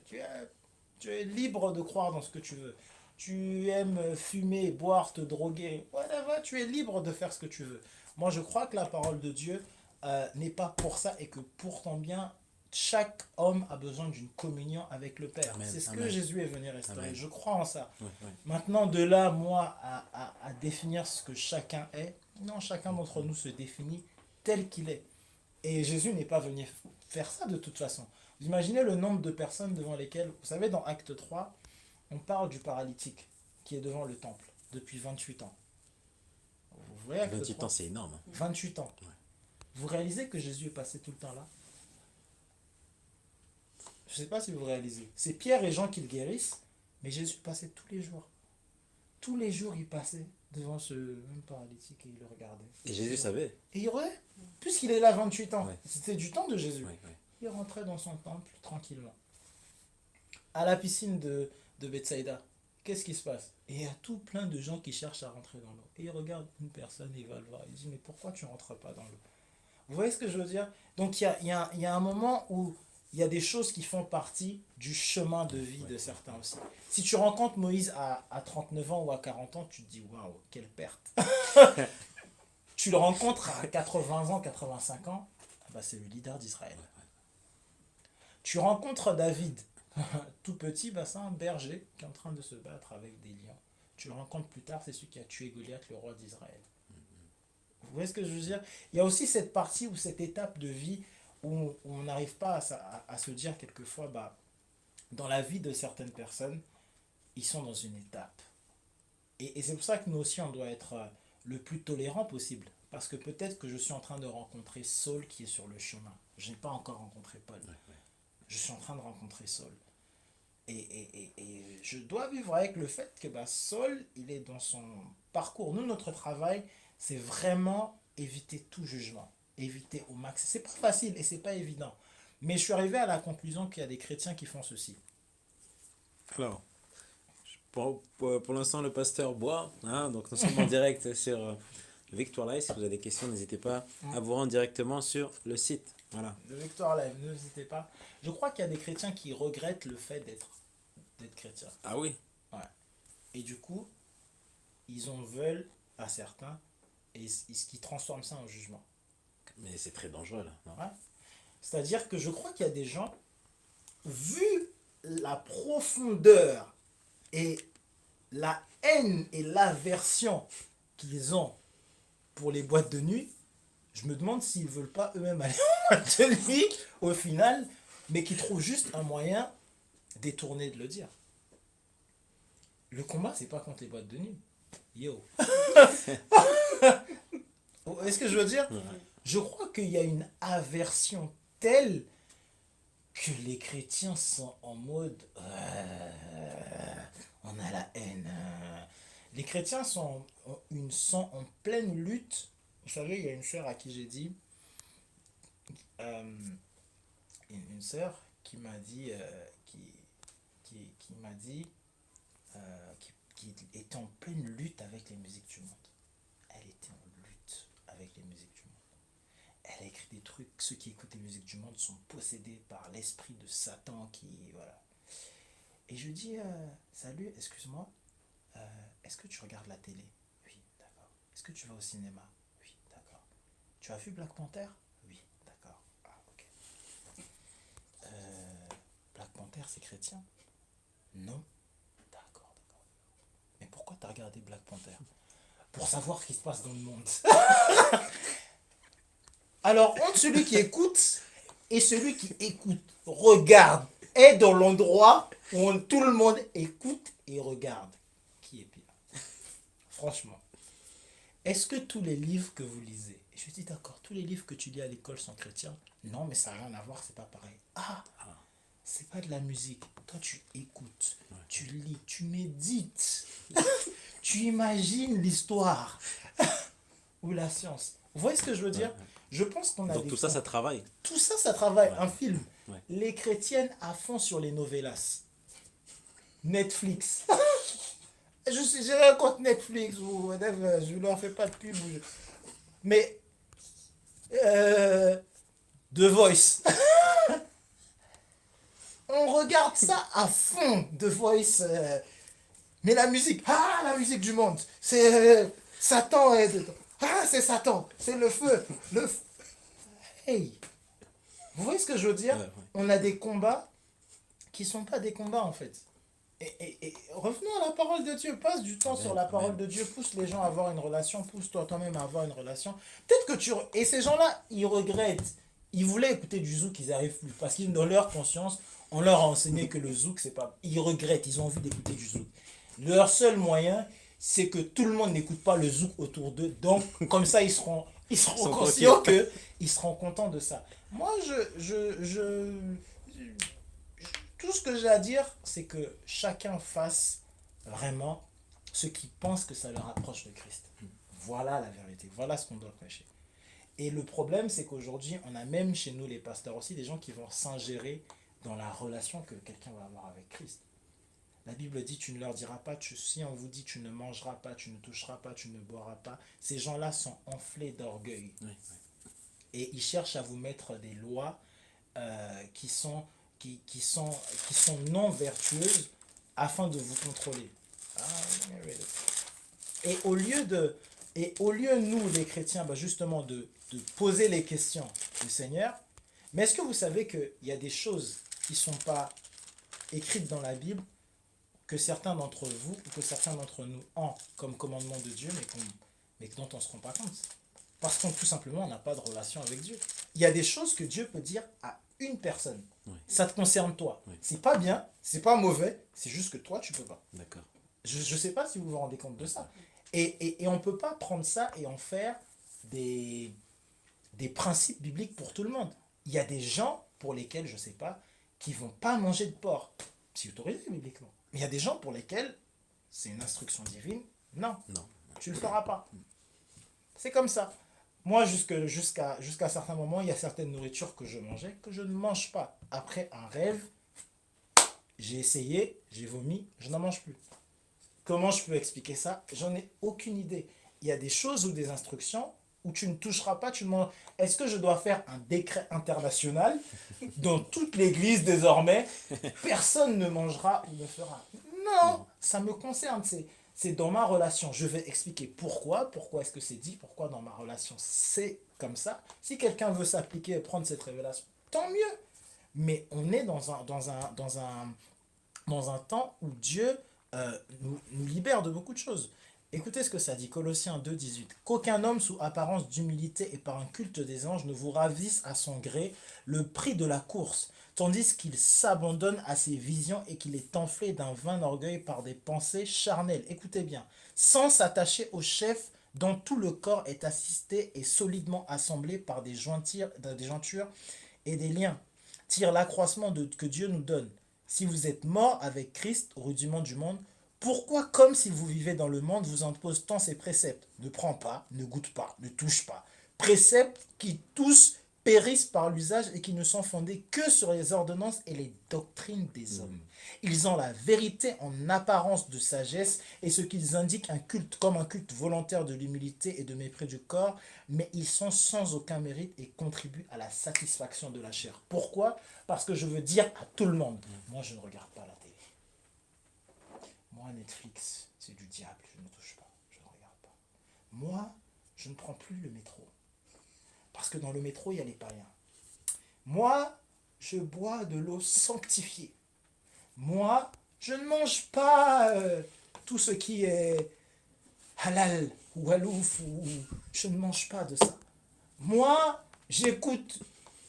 tu es libre de croire dans ce que tu veux. Tu aimes fumer, boire, te droguer, whatever, tu es libre de faire ce que tu veux. Moi, je crois que la parole de Dieu n'est pas pour ça et que pour ton bien, chaque homme a besoin d'une communion avec le Père. Amen, C'est ce que amen. Jésus est venu restaurer. Amen. Je crois en ça. Ouais, ouais. Maintenant, de là, moi, à définir ce que chacun est, non, chacun d'entre nous se définit tel qu'il est. Et Jésus n'est pas venu faire ça de toute façon. Vous imaginez le nombre de personnes devant lesquelles, vous savez, dans Acte 3, on parle du paralytique qui est devant le temple depuis 28 ans. Vous voyez Acte 28 3? ans, c'est énorme. 28 ans. Ouais. Vous réalisez que Jésus est passé tout le temps là? Je ne sais pas si vous réalisez. C'est Pierre et Jean qui le guérissent, mais Jésus passait tous les jours. Tous les jours, il passait devant ce même paralytique et il le regardait. Et Jésus savait. Et il aurait, puisqu'il est là 28 ans, Ouais. c'était du temps de Jésus. Ouais, ouais. Il rentrait dans son temple tranquillement. À la piscine de Bethsaïda, qu'est-ce qui se passe? Et il y a tout plein de gens qui cherchent à rentrer dans l'eau. Et il regarde une personne et il va le voir. Il dit, mais pourquoi tu ne rentres pas dans l'eau? Vous voyez ce que je veux dire? Donc il y a un moment où il y a des choses qui font partie du chemin de vie de certains aussi. Si tu rencontres Moïse à 39 ans ou à 40 ans, tu te dis, waouh, quelle perte. Tu le rencontres à 80 ans, 85 ans, bah c'est le leader d'Israël. Tu rencontres David, tout petit, bah c'est un berger qui est en train de se battre avec des lions. Tu le rencontres plus tard, c'est celui qui a tué Goliath, le roi d'Israël. Vous voyez ce que je veux dire? Il y a aussi cette partie ou cette étape de vie où on n'arrive pas à se dire quelquefois, bah, dans la vie de certaines personnes, ils sont dans une étape. Et c'est pour ça que nous aussi, on doit être le plus tolérant possible. Parce que peut-être que je suis en train de rencontrer Saul qui est sur le chemin. Je n'ai pas encore rencontré Paul. Je suis en train de rencontrer Saul. Et je dois vivre avec le fait que bah, Saul, il est dans son parcours. Nous, notre travail, c'est vraiment éviter tout jugement. Éviter au max. C'est pas facile et c'est pas évident. Mais je suis arrivé à la conclusion qu'il y a des chrétiens qui font ceci. Alors, pour l'instant, le pasteur boit. Hein, donc, nous sommes en direct sur Victoire Live. Si vous avez des questions, n'hésitez pas à vous rendre directement sur le site. Voilà. De Victoire Live, n'hésitez pas. Je crois qu'il y a des chrétiens qui regrettent le fait d'être chrétiens. Ah oui. Ouais. Et du coup, ils en veulent à certains et ce qui transforme ça en jugement. Mais c'est très dangereux là. Non? Ouais. C'est-à-dire que je crois qu'il y a des gens, vu la profondeur et la haine et l'aversion qu'ils ont pour les boîtes de nuit, je me demande s'ils ne veulent pas eux-mêmes aller en boîte de nuit au final, mais qui trouvent juste un moyen détourné de le dire. Le combat, c'est pas contre les boîtes de nuit. Yo. Est-ce que je veux dire? Je crois qu'il y a une aversion telle que les chrétiens sont en mode on a la haine. Les chrétiens sont en pleine lutte. Vous savez, il y a une sœur à qui j'ai dit, une sœur qui m'a dit, qui m'a dit, qui était en pleine lutte avec les musiques du monde. Elle était en lutte avec les musiques du monde. Elle a écrit des trucs, ceux qui écoutent les musiques du monde sont possédés par l'esprit de Satan qui, voilà. Et je dis, salut, excuse-moi, est-ce que tu regardes la télé? Oui, d'accord. Est-ce que tu vas au cinéma? Oui, d'accord. Tu as vu Black Panther? Oui, d'accord. Ah, ok. Black Panther, c'est chrétien? Non. D'accord. Mais pourquoi tu as regardé Black Panther? Pour savoir ce qui se passe dans le monde. Alors, entre celui qui écoute et celui qui écoute, regarde. est dans l'endroit où tout le monde écoute et regarde. Qui est pire? Franchement. Est-ce que tous les livres que vous lisez, et je dis d'accord, tous les livres que tu lis à l'école sont chrétiens? Non, mais ça n'a rien à voir, c'est pas pareil. Ah, c'est pas de la musique. Toi, tu écoutes, tu lis, tu médites, tu imagines l'histoire ou la science. Vous voyez ce que je veux dire? Je pense qu'on a Donc tout ça, ça travaille. Tout ça, ça travaille. Ouais. Un film. Ouais. Les chrétiennes à fond sur les novellas. Netflix. J'ai rien contre Netflix ou whatever. Je ne leur fais pas de pub. Mais The Voice. On regarde ça à fond, The Voice. Mais la musique, la musique du monde. C'est Satan est dedans. C'est Satan. C'est le feu. Hey, vous voyez ce que je veux dire? On a des combats qui sont pas des combats en fait. Et revenons à la parole de Dieu. Passe du temps sur la parole de Dieu. Pousse les gens à avoir une relation. Pousse-toi toi-même à avoir une relation. Peut-être que tu... Et ces gens-là, ils regrettent. Ils voulaient écouter du zouk, ils n'arrivent plus. Parce qu'ils, dans leur conscience, on leur a enseigné que le zouk, c'est pas... Ils regrettent, ils ont envie d'écouter du zouk. Leur seul moyen, c'est que tout le monde n'écoute pas le zouk autour d'eux. Donc, comme ça, ils seront conscients qu'ils seront contents de ça. Moi, tout ce que j'ai à dire, c'est que chacun fasse vraiment ce qu'il pense que ça le rapproche de Christ. Voilà la vérité. Voilà ce qu'on doit prêcher. Et le problème, c'est qu'aujourd'hui, on a même chez nous, les pasteurs aussi, des gens qui vont s'ingérer dans la relation que quelqu'un va avoir avec Christ. La Bible dit, tu ne leur diras pas, si on vous dit, tu ne mangeras pas, tu ne toucheras pas, tu ne boiras pas. Ces gens-là sont enflés d'orgueil. Oui. Et ils cherchent à vous mettre des lois qui sont non vertueuses afin de vous contrôler. Et au lieu, nous, les chrétiens, justement, de poser les questions du Seigneur, mais est-ce que vous savez qu'il y a des choses qui ne sont pas écrites dans la Bible, que certains d'entre vous, ou que certains d'entre nous ont comme commandement de Dieu, mais dont on ne se rend pas compte? Parce qu'on tout simplement, on n'a pas de relation avec Dieu. Il y a des choses que Dieu peut dire à une personne. Oui. Ça te concerne toi. Oui. C'est pas bien, c'est pas mauvais, c'est juste que toi, tu peux pas. D'accord. Je ne sais pas si vous vous rendez compte de ça. Et on ne peut pas prendre ça et en faire des principes bibliques pour tout le monde. Il y a des gens pour lesquels, je ne sais pas, qui ne vont pas manger de porc. C'est autorisé bibliquement. Mais il y a des gens pour lesquels c'est une instruction divine. Non, tu ne le feras pas. C'est comme ça. Moi, jusqu'à certains moments, il y a certaines nourritures que je mangeais, que je ne mange pas. Après un rêve, j'ai essayé, j'ai vomi, je n'en mange plus. Comment je peux expliquer ça? J'en ai aucune idée. Il y a des choses ou des instructions où tu ne toucheras pas, tu ne manges. Est-ce que je dois faire un décret international dans toute l'église désormais? Personne ne mangera ou ne fera. Non, ça me concerne. C'est dans ma relation. Je vais expliquer pourquoi est-ce que c'est dit, pourquoi dans ma relation c'est comme ça. Si quelqu'un veut s'appliquer et prendre cette révélation, tant mieux. Mais on est dans un temps où Dieu nous libère de beaucoup de choses. Écoutez ce que ça dit, Colossiens 2, 18. Qu'aucun homme sous apparence d'humilité et par un culte des anges ne vous ravisse à son gré le prix de la course, tandis qu'il s'abandonne à ses visions et qu'il est enflé d'un vain orgueil par des pensées charnelles. Écoutez bien, sans s'attacher au chef dont tout le corps est assisté et solidement assemblé par des jointures et des liens, tire l'accroissement que Dieu nous donne. Si vous êtes mort avec Christ au rudiment du monde, pourquoi, comme si vous vivez dans le monde, vous impose tant ces préceptes? Ne prends pas, ne goûte pas, ne touche pas. Préceptes qui tous périssent par l'usage et qui ne sont fondés que sur les ordonnances et les doctrines des hommes. Ils ont la vérité en apparence de sagesse et ce qu'ils indiquent comme un culte volontaire de l'humilité et de mépris du corps, mais ils sont sans aucun mérite et contribuent à la satisfaction de la chair. Pourquoi? Parce que je veux dire à tout le monde, moi je ne regarde pas la télé. Moi Netflix, c'est du diable, je ne touche pas, je ne regarde pas. Moi, je ne prends plus le métro. Parce que dans le métro, il y a les païens. Moi, je bois de l'eau sanctifiée. Moi, je ne mange pas tout ce qui est halal ou halouf. Je ne mange pas de ça. Moi, j'écoute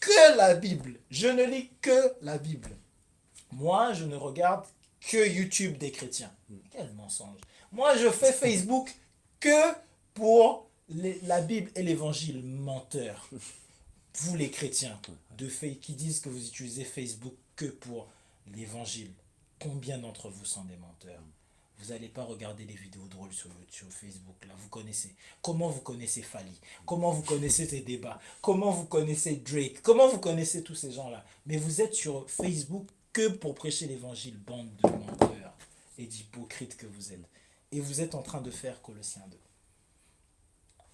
que la Bible. Je ne lis que la Bible. Moi, je ne regarde que YouTube des chrétiens. Quel mensonge. Moi, je fais Facebook que pour la Bible et l'évangile. Menteur. Vous les chrétiens qui disent que vous utilisez Facebook que pour l'évangile. Combien d'entre vous sont des menteurs? Vous n'allez pas regarder les vidéos drôles sur Facebook, là, vous connaissez. Comment vous connaissez Fali? Comment vous connaissez ces débats? Comment vous connaissez Drake? Comment vous connaissez tous ces gens-là? Mais vous êtes sur Facebook que pour prêcher l'évangile, bande de menteurs et d'hypocrites que vous êtes. Et vous êtes en train de faire Colossiens 2.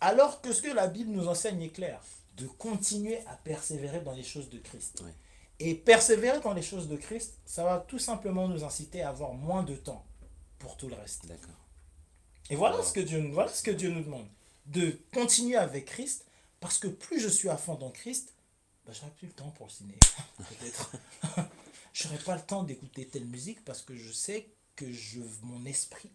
Alors que ce que la Bible nous enseigne est clair, de continuer à persévérer dans les choses de Christ. Ouais. Et persévérer dans les choses de Christ, ça va tout simplement nous inciter à avoir moins de temps pour tout le reste. D'accord. Et voilà ce que Dieu nous demande. De continuer avec Christ, parce que plus je suis à fond dans Christ, ben, j'aurai plus le temps pour le ciné. Peut-être. Je n'aurai pas le temps d'écouter telle musique parce que je sais que mon esprit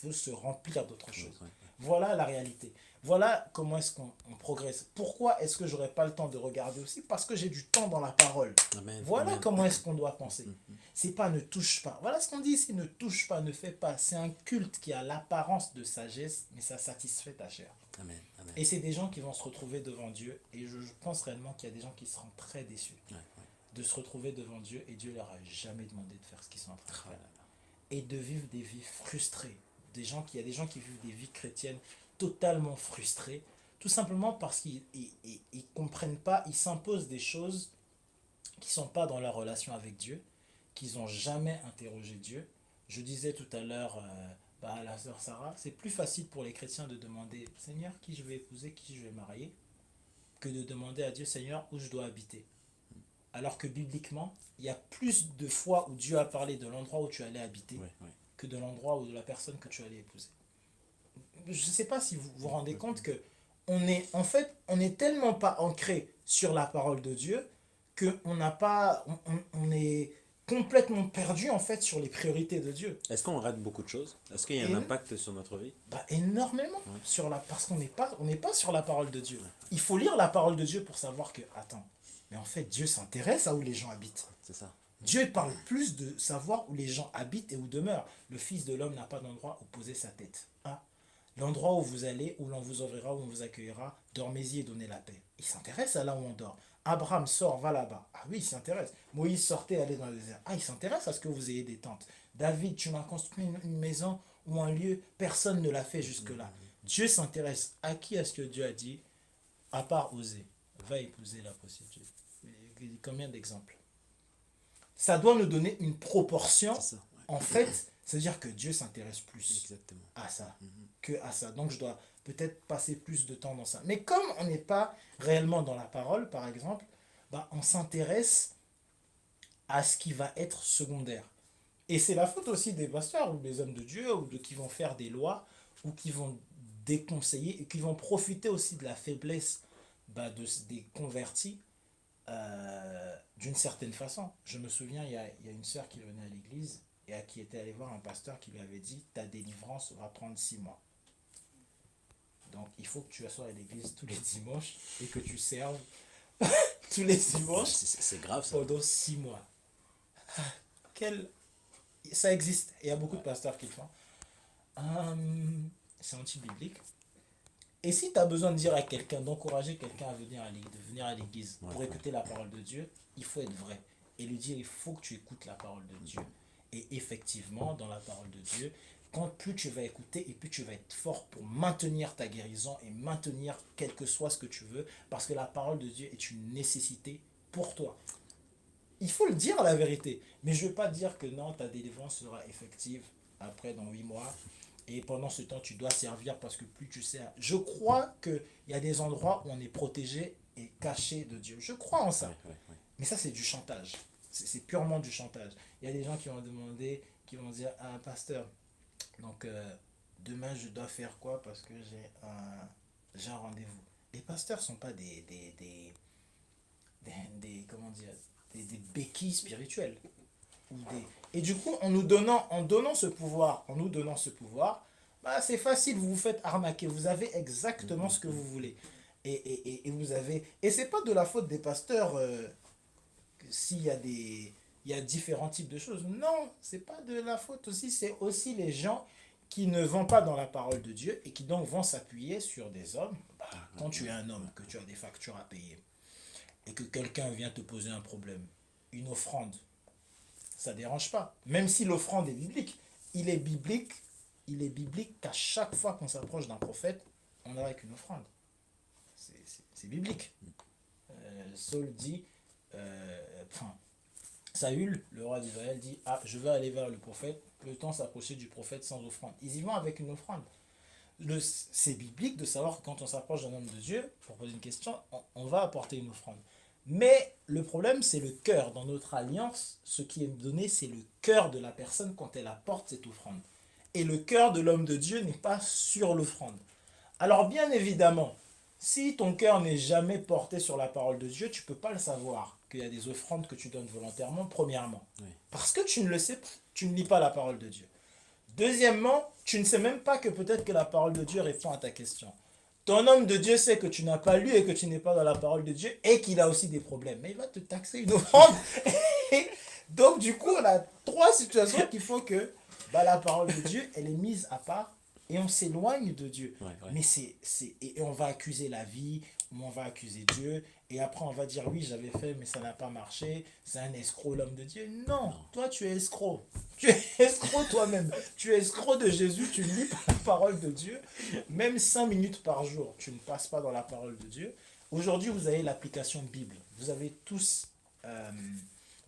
veut se remplir d'autres choses. Ouais. Voilà la réalité. Voilà comment est-ce qu'on progresse. Pourquoi est-ce que j'aurais pas le temps de regarder aussi? Parce que j'ai du temps dans la parole. Amen. Voilà Amen. comment est-ce qu'on doit penser. C'est pas ne touche pas. Voilà ce qu'on dit ici, ne touche pas, ne fais pas. C'est un culte qui a l'apparence de sagesse, mais ça satisfait ta chair. Amen. Amen. Et c'est des gens qui vont se retrouver devant Dieu. Et je pense réellement qu'il y a des gens qui seront très déçus de se retrouver devant Dieu et Dieu leur a jamais demandé de faire ce qu'ils sont en train de faire. Et de vivre des vies frustrées. Il y a des gens qui vivent des vies chrétiennes totalement frustrées, tout simplement parce qu'ils ne comprennent pas, ils s'imposent des choses qui ne sont pas dans leur relation avec Dieu, qu'ils n'ont jamais interrogé Dieu. Je disais tout à l'heure à la sœur Sarah, c'est plus facile pour les chrétiens de demander « Seigneur, qui je vais épouser, qui je vais marier ?» que de demander à Dieu « Seigneur, où je dois habiter ?» Alors que bibliquement, il y a plus de fois où Dieu a parlé de l'endroit où tu allais habiter que de l'endroit où de la personne que tu allais épouser. Je ne sais pas si vous vous rendez compte que on est tellement pas ancré sur la parole de Dieu qu'on est complètement perdu en fait sur les priorités de Dieu. Est-ce qu'on rate beaucoup de choses? Est-ce qu'il y a un impact sur notre vie? Énormément. Parce qu'on n'est pas sur la parole de Dieu. Il faut lire la parole de Dieu pour savoir que, attends, mais en fait, Dieu s'intéresse à où les gens habitent. C'est ça. Dieu parle plus de savoir où les gens habitent et où demeurent. Le Fils de l'homme n'a pas d'endroit où poser sa tête. L'endroit où vous allez, où l'on vous ouvrira, où on vous accueillera, dormez-y et donnez la paix. Il s'intéresse à là où on dort. Abraham sort, va là-bas. Ah oui, il s'intéresse. Moïse sortait, allait dans le désert. Ah, il s'intéresse à ce que vous ayez des tentes. David, tu m'as construit une maison ou un lieu, personne ne l'a fait jusque-là. Dieu s'intéresse. À qui est-ce que Dieu a dit, à part oser, va épouser la prostituée? Combien d'exemples? Ça doit nous donner une proportion. En fait, c'est-à-dire que Dieu s'intéresse plus à ça que à ça. Donc je dois peut-être passer plus de temps dans ça. Mais comme on n'est pas réellement dans la parole, par exemple, on s'intéresse à ce qui va être secondaire. Et c'est la faute aussi des pasteurs ou des hommes de Dieu ou qui vont faire des lois ou qui vont déconseiller et qui vont profiter aussi de la faiblesse des convertis d'une certaine façon. Je me souviens, il y a une sœur qui venait à l'église et qui était allée voir un pasteur qui lui avait dit « Ta délivrance va prendre 6 mois. » Donc, il faut que tu sois à l'église tous les dimanches et que tu serves tous les dimanches. C'est grave ça. Pendant 6 mois. Ça existe. Il y a beaucoup de pasteurs qui le font. C'est anti-biblique. Et si tu as besoin de dire à quelqu'un, d'encourager quelqu'un à venir à l'église pour écouter la parole de Dieu, il faut être vrai. Et lui dire, il faut que tu écoutes la parole de Dieu. Et effectivement, dans la parole de Dieu, plus tu vas écouter et plus tu vas être fort pour maintenir ta guérison et maintenir quel que soit ce que tu veux, parce que la parole de Dieu est une nécessité pour toi. Il faut le dire la vérité, mais je ne veux pas dire que non, ta délivrance sera effective après dans 8 mois, et pendant ce temps tu dois servir parce que plus tu sais. Je crois qu'il y a des endroits où on est protégé et caché de Dieu. Je crois en ça. Mais ça c'est du chantage. C'est purement du chantage. Il y a des gens qui vont demander, qui vont dire, ah pasteur, donc demain je dois faire quoi parce que j'ai un rendez-vous. Les pasteurs ne sont pas des béquilles spirituelles. Et du coup, en nous donnant ce pouvoir, c'est facile, vous vous faites arnaquer. Vous avez exactement ce que vous voulez. Et c'est pas de la faute des pasteurs s'il y a des il y a différents types de choses. Non, c'est pas de la faute aussi, c'est aussi les gens qui ne vont pas dans la parole de Dieu et qui donc vont s'appuyer sur des hommes. Bah, quand tu es un homme, que tu as des factures à payer et que quelqu'un vient te poser un problème, une offrande, ça ne dérange pas. Même si l'offrande est biblique, il est biblique, il est biblique qu'à chaque fois qu'on s'approche d'un prophète, on a avec une offrande. C'est biblique. Saul dit, Saül, le roi d'Israël, dit, ah, je vais aller vers le prophète, peut-on s'approcher du prophète sans offrande? Ils y vont avec une offrande. C'est biblique de savoir que quand on s'approche d'un homme de Dieu, pour poser une question, on va apporter une offrande. Mais le problème, c'est le cœur. Dans notre alliance, ce qui est donné, c'est le cœur de la personne quand elle apporte cette offrande. Et le cœur de l'homme de Dieu n'est pas sur l'offrande. Alors bien évidemment, si ton cœur n'est jamais porté sur la parole de Dieu, tu ne peux pas le savoir qu'il y a des offrandes que tu donnes volontairement, premièrement. Oui. Parce que tu ne le sais pas, tu ne lis pas la parole de Dieu. Deuxièmement, tu ne sais même pas que peut-être que la parole de Dieu répond à ta question. Ton homme de Dieu sait que tu n'as pas lu et que tu n'es pas dans la parole de Dieu et qu'il a aussi des problèmes. Mais il va te taxer une offrande. Donc du coup, on a trois situations qui font que la parole de Dieu, elle est mise à part et on s'éloigne de Dieu. Ouais. Mais et on va accuser la vie, ou on va accuser Dieu, et après on va dire oui, j'avais fait, mais ça n'a pas marché, c'est un escroc l'homme de Dieu. Non, toi tu es escroc. Tu es escroc toi-même. Tu es escroc de Jésus, tu ne lis pas la parole de Dieu. Même 5 minutes par jour, tu ne passes pas dans la parole de Dieu. Aujourd'hui, vous avez l'application Bible. Vous avez tous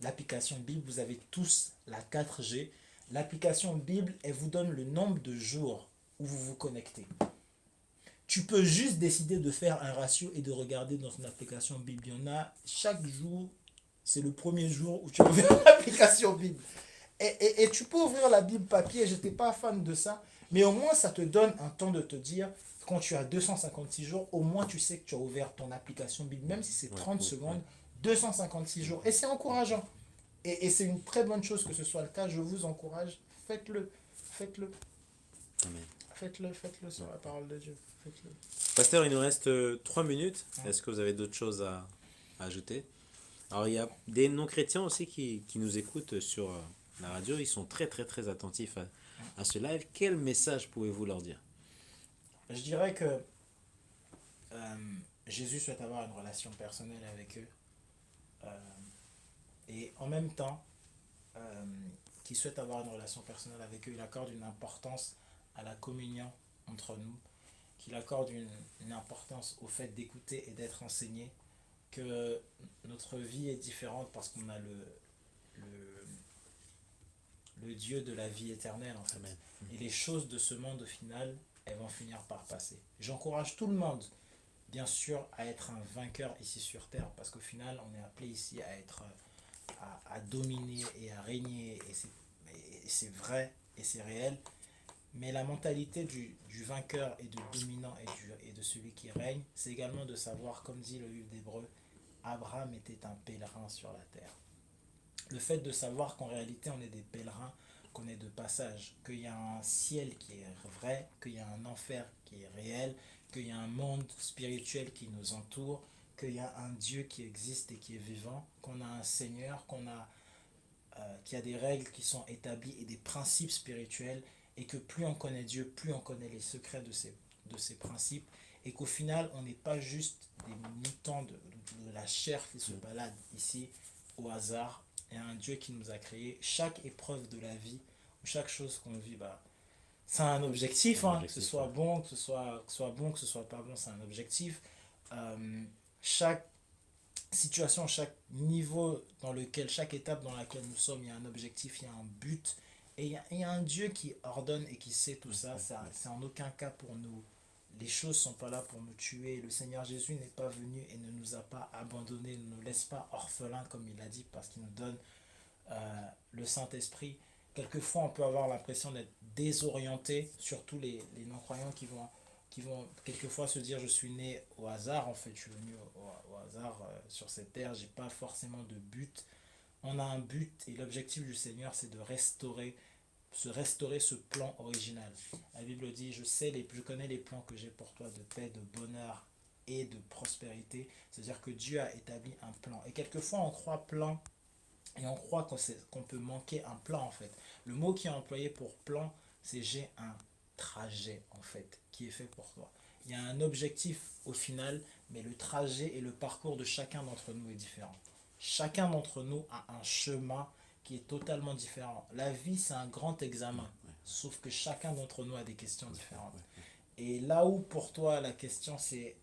l'application Bible, vous avez tous la 4G. L'application Bible, elle vous donne le nombre de jours où vous vous connectez. Tu peux juste décider de faire un ratio et de regarder dans une application Bible. Il y en a chaque jour, c'est le premier jour où tu ouvres l'application Bible. Et tu peux ouvrir la Bible papier, je n'étais pas fan de ça, mais au moins ça te donne un temps de te dire, quand tu as 256 jours, au moins tu sais que tu as ouvert ton application Bible, même si c'est 30 secondes, 256 jours. Et c'est encourageant. Et c'est une très bonne chose que ce soit le cas, je vous encourage, faites-le, faites-le. Amen. Faites-le sur la parole de Dieu. Faites-le. Pasteur, il nous reste 3 minutes. Est-ce que vous avez d'autres choses à ajouter? Alors, il y a des non-chrétiens aussi qui nous écoutent sur la radio. Ils sont très, très, très attentifs à ce live. Quel message pouvez-vous leur dire? Je dirais que Jésus souhaite avoir une relation personnelle avec eux. Et en même temps, qu'il souhaite avoir une relation personnelle avec eux, il accorde une importance à la communion entre nous, qu'il accorde une importance au fait d'écouter et d'être enseigné, que notre vie est différente parce qu'on a le Dieu de la vie éternelle en fait. Amen. Et les choses de ce monde au final, elles vont finir par passer. J'encourage tout le monde, bien sûr, à être un vainqueur ici sur terre, parce qu'au final, on est appelé ici à être, à dominer et à régner, et c'est vrai et c'est réel. Mais la mentalité du vainqueur et du dominant et de celui qui règne, c'est également de savoir, comme dit le livre d'Hébreux, Abraham était un pèlerin sur la terre. Le fait de savoir qu'en réalité on est des pèlerins, qu'on est de passage, qu'il y a un ciel qui est vrai, qu'il y a un enfer qui est réel, qu'il y a un monde spirituel qui nous entoure, qu'il y a un Dieu qui existe et qui est vivant, qu'on a un Seigneur, qu'il y a des règles qui sont établies et des principes spirituels, et que plus on connaît Dieu, plus on connaît les secrets de ces principes, et qu'au final, on n'est pas juste des moutons de la chair qui se baladent ici au hasard. Il y a un Dieu qui nous a créé. Chaque épreuve de la vie, ou chaque chose qu'on vit, c'est un objectif, que ce soit bon, que ce soit bon, que ce soit pas bon, c'est un objectif. Chaque situation, chaque niveau dans lequel, chaque étape dans laquelle nous sommes, il y a un objectif, il y a un but. Et il y a un Dieu qui ordonne et qui sait tout ça. C'est en aucun cas pour nous. Les choses ne sont pas là pour nous tuer. Le Seigneur Jésus n'est pas venu et ne nous a pas abandonnés, ne nous laisse pas orphelins, comme il a dit, parce qu'il nous donne le Saint-Esprit. Quelquefois, on peut avoir l'impression d'être désorienté, surtout les non-croyants qui vont quelquefois se dire je suis né au hasard, en fait, je suis venu au hasard sur cette terre, j'ai pas forcément de but. On a un but et l'objectif du Seigneur, c'est de restaurer ce plan original. La Bible dit, je connais les plans que j'ai pour toi de paix, de bonheur et de prospérité. C'est-à-dire que Dieu a établi un plan. Et quelquefois, on croit plan Et on croit qu'on peut manquer un plan en fait. Le mot qui est employé pour plan, c'est j'ai un trajet en fait qui est fait pour toi. Il y a un objectif au final, mais le trajet et le parcours de chacun d'entre nous est différent. Chacun d'entre nous a un chemin qui est totalement différent. La vie, c'est un grand examen, sauf que chacun d'entre nous a des questions différentes. Et là où pour toi la question c'est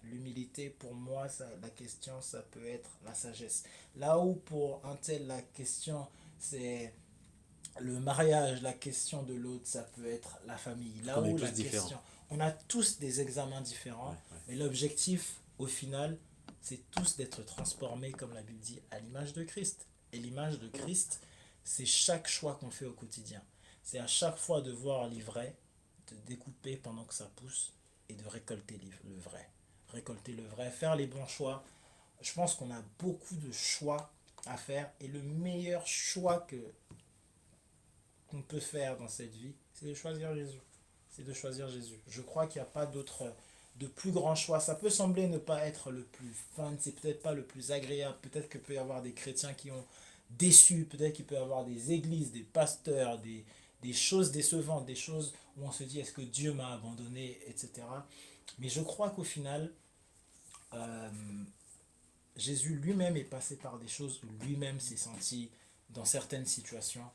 l'humilité, pour moi la question ça peut être la sagesse. Là où pour un tel la question c'est le mariage, la question de l'autre ça peut être la famille. Là On est où tous la différents. question, on a tous des examens différents, mais l'objectif au final c'est tous d'être transformés comme la Bible dit à l'image de Christ. Et l'image de Christ c'est chaque choix qu'on fait au quotidien. C'est à chaque fois de voir l'ivraie, de découper pendant que ça pousse et de récolter le vrai. Récolter le vrai, faire les bons choix. Je pense qu'on a beaucoup de choix à faire et le meilleur choix qu'on peut faire dans cette vie, c'est de choisir Jésus. C'est de choisir Jésus. Je crois qu'il n'y a pas de plus grand choix. Ça peut sembler ne pas être le plus fun, c'est peut-être pas le plus agréable. Peut-être qu'il peut y avoir des chrétiens qui ont déçu, peut-être qu'il peut y avoir des églises, des pasteurs, des choses décevantes, des choses où on se dit est-ce que Dieu m'a abandonné, etc. Mais je crois qu'au final, euh, Jésus lui-même est passé par des choses où lui-même s'est senti dans certaines situations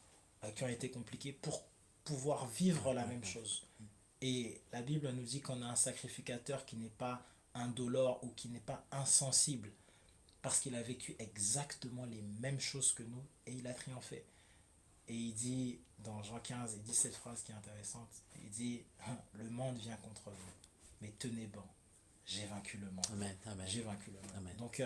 qui ont été compliquées pour pouvoir vivre la même chose. Et la Bible nous dit qu'on a un sacrificateur qui n'est pas indolore ou qui n'est pas insensible parce qu'il a vécu exactement les mêmes choses que nous et il a triomphé. Et il dit, dans Jean 15, il dit cette phrase qui est intéressante. Il dit, le monde vient contre vous, mais tenez bon, j'ai vaincu le monde. Amen, amen. J'ai vaincu le monde. Amen. Donc,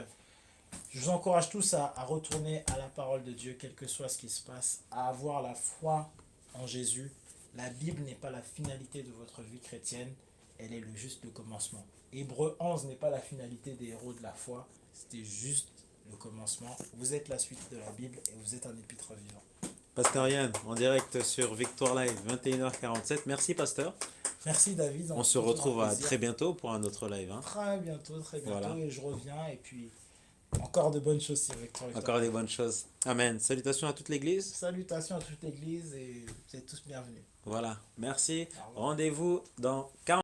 je vous encourage tous à retourner à la parole de Dieu, quel que soit ce qui se passe, à avoir la foi en Jésus. La Bible n'est pas la finalité de votre vie chrétienne, elle est juste le commencement. Hébreux 11 n'est pas la finalité des héros de la foi, c'était juste le commencement. Vous êtes la suite de la Bible et vous êtes un épître vivant. Pasteur Yann, en direct sur Victoire Live, 21h47. Merci, Pasteur. Merci David. On se retrouve à très bientôt pour un autre live. Hein. Très bientôt. Voilà. Et je reviens. Et puis, encore de bonnes choses sur Victoire. Encore des bonnes choses. Amen. Salutations à toute l'église. Salutations à toute l'église et vous êtes tous bienvenus. Voilà. Merci. Rendez-vous dans 40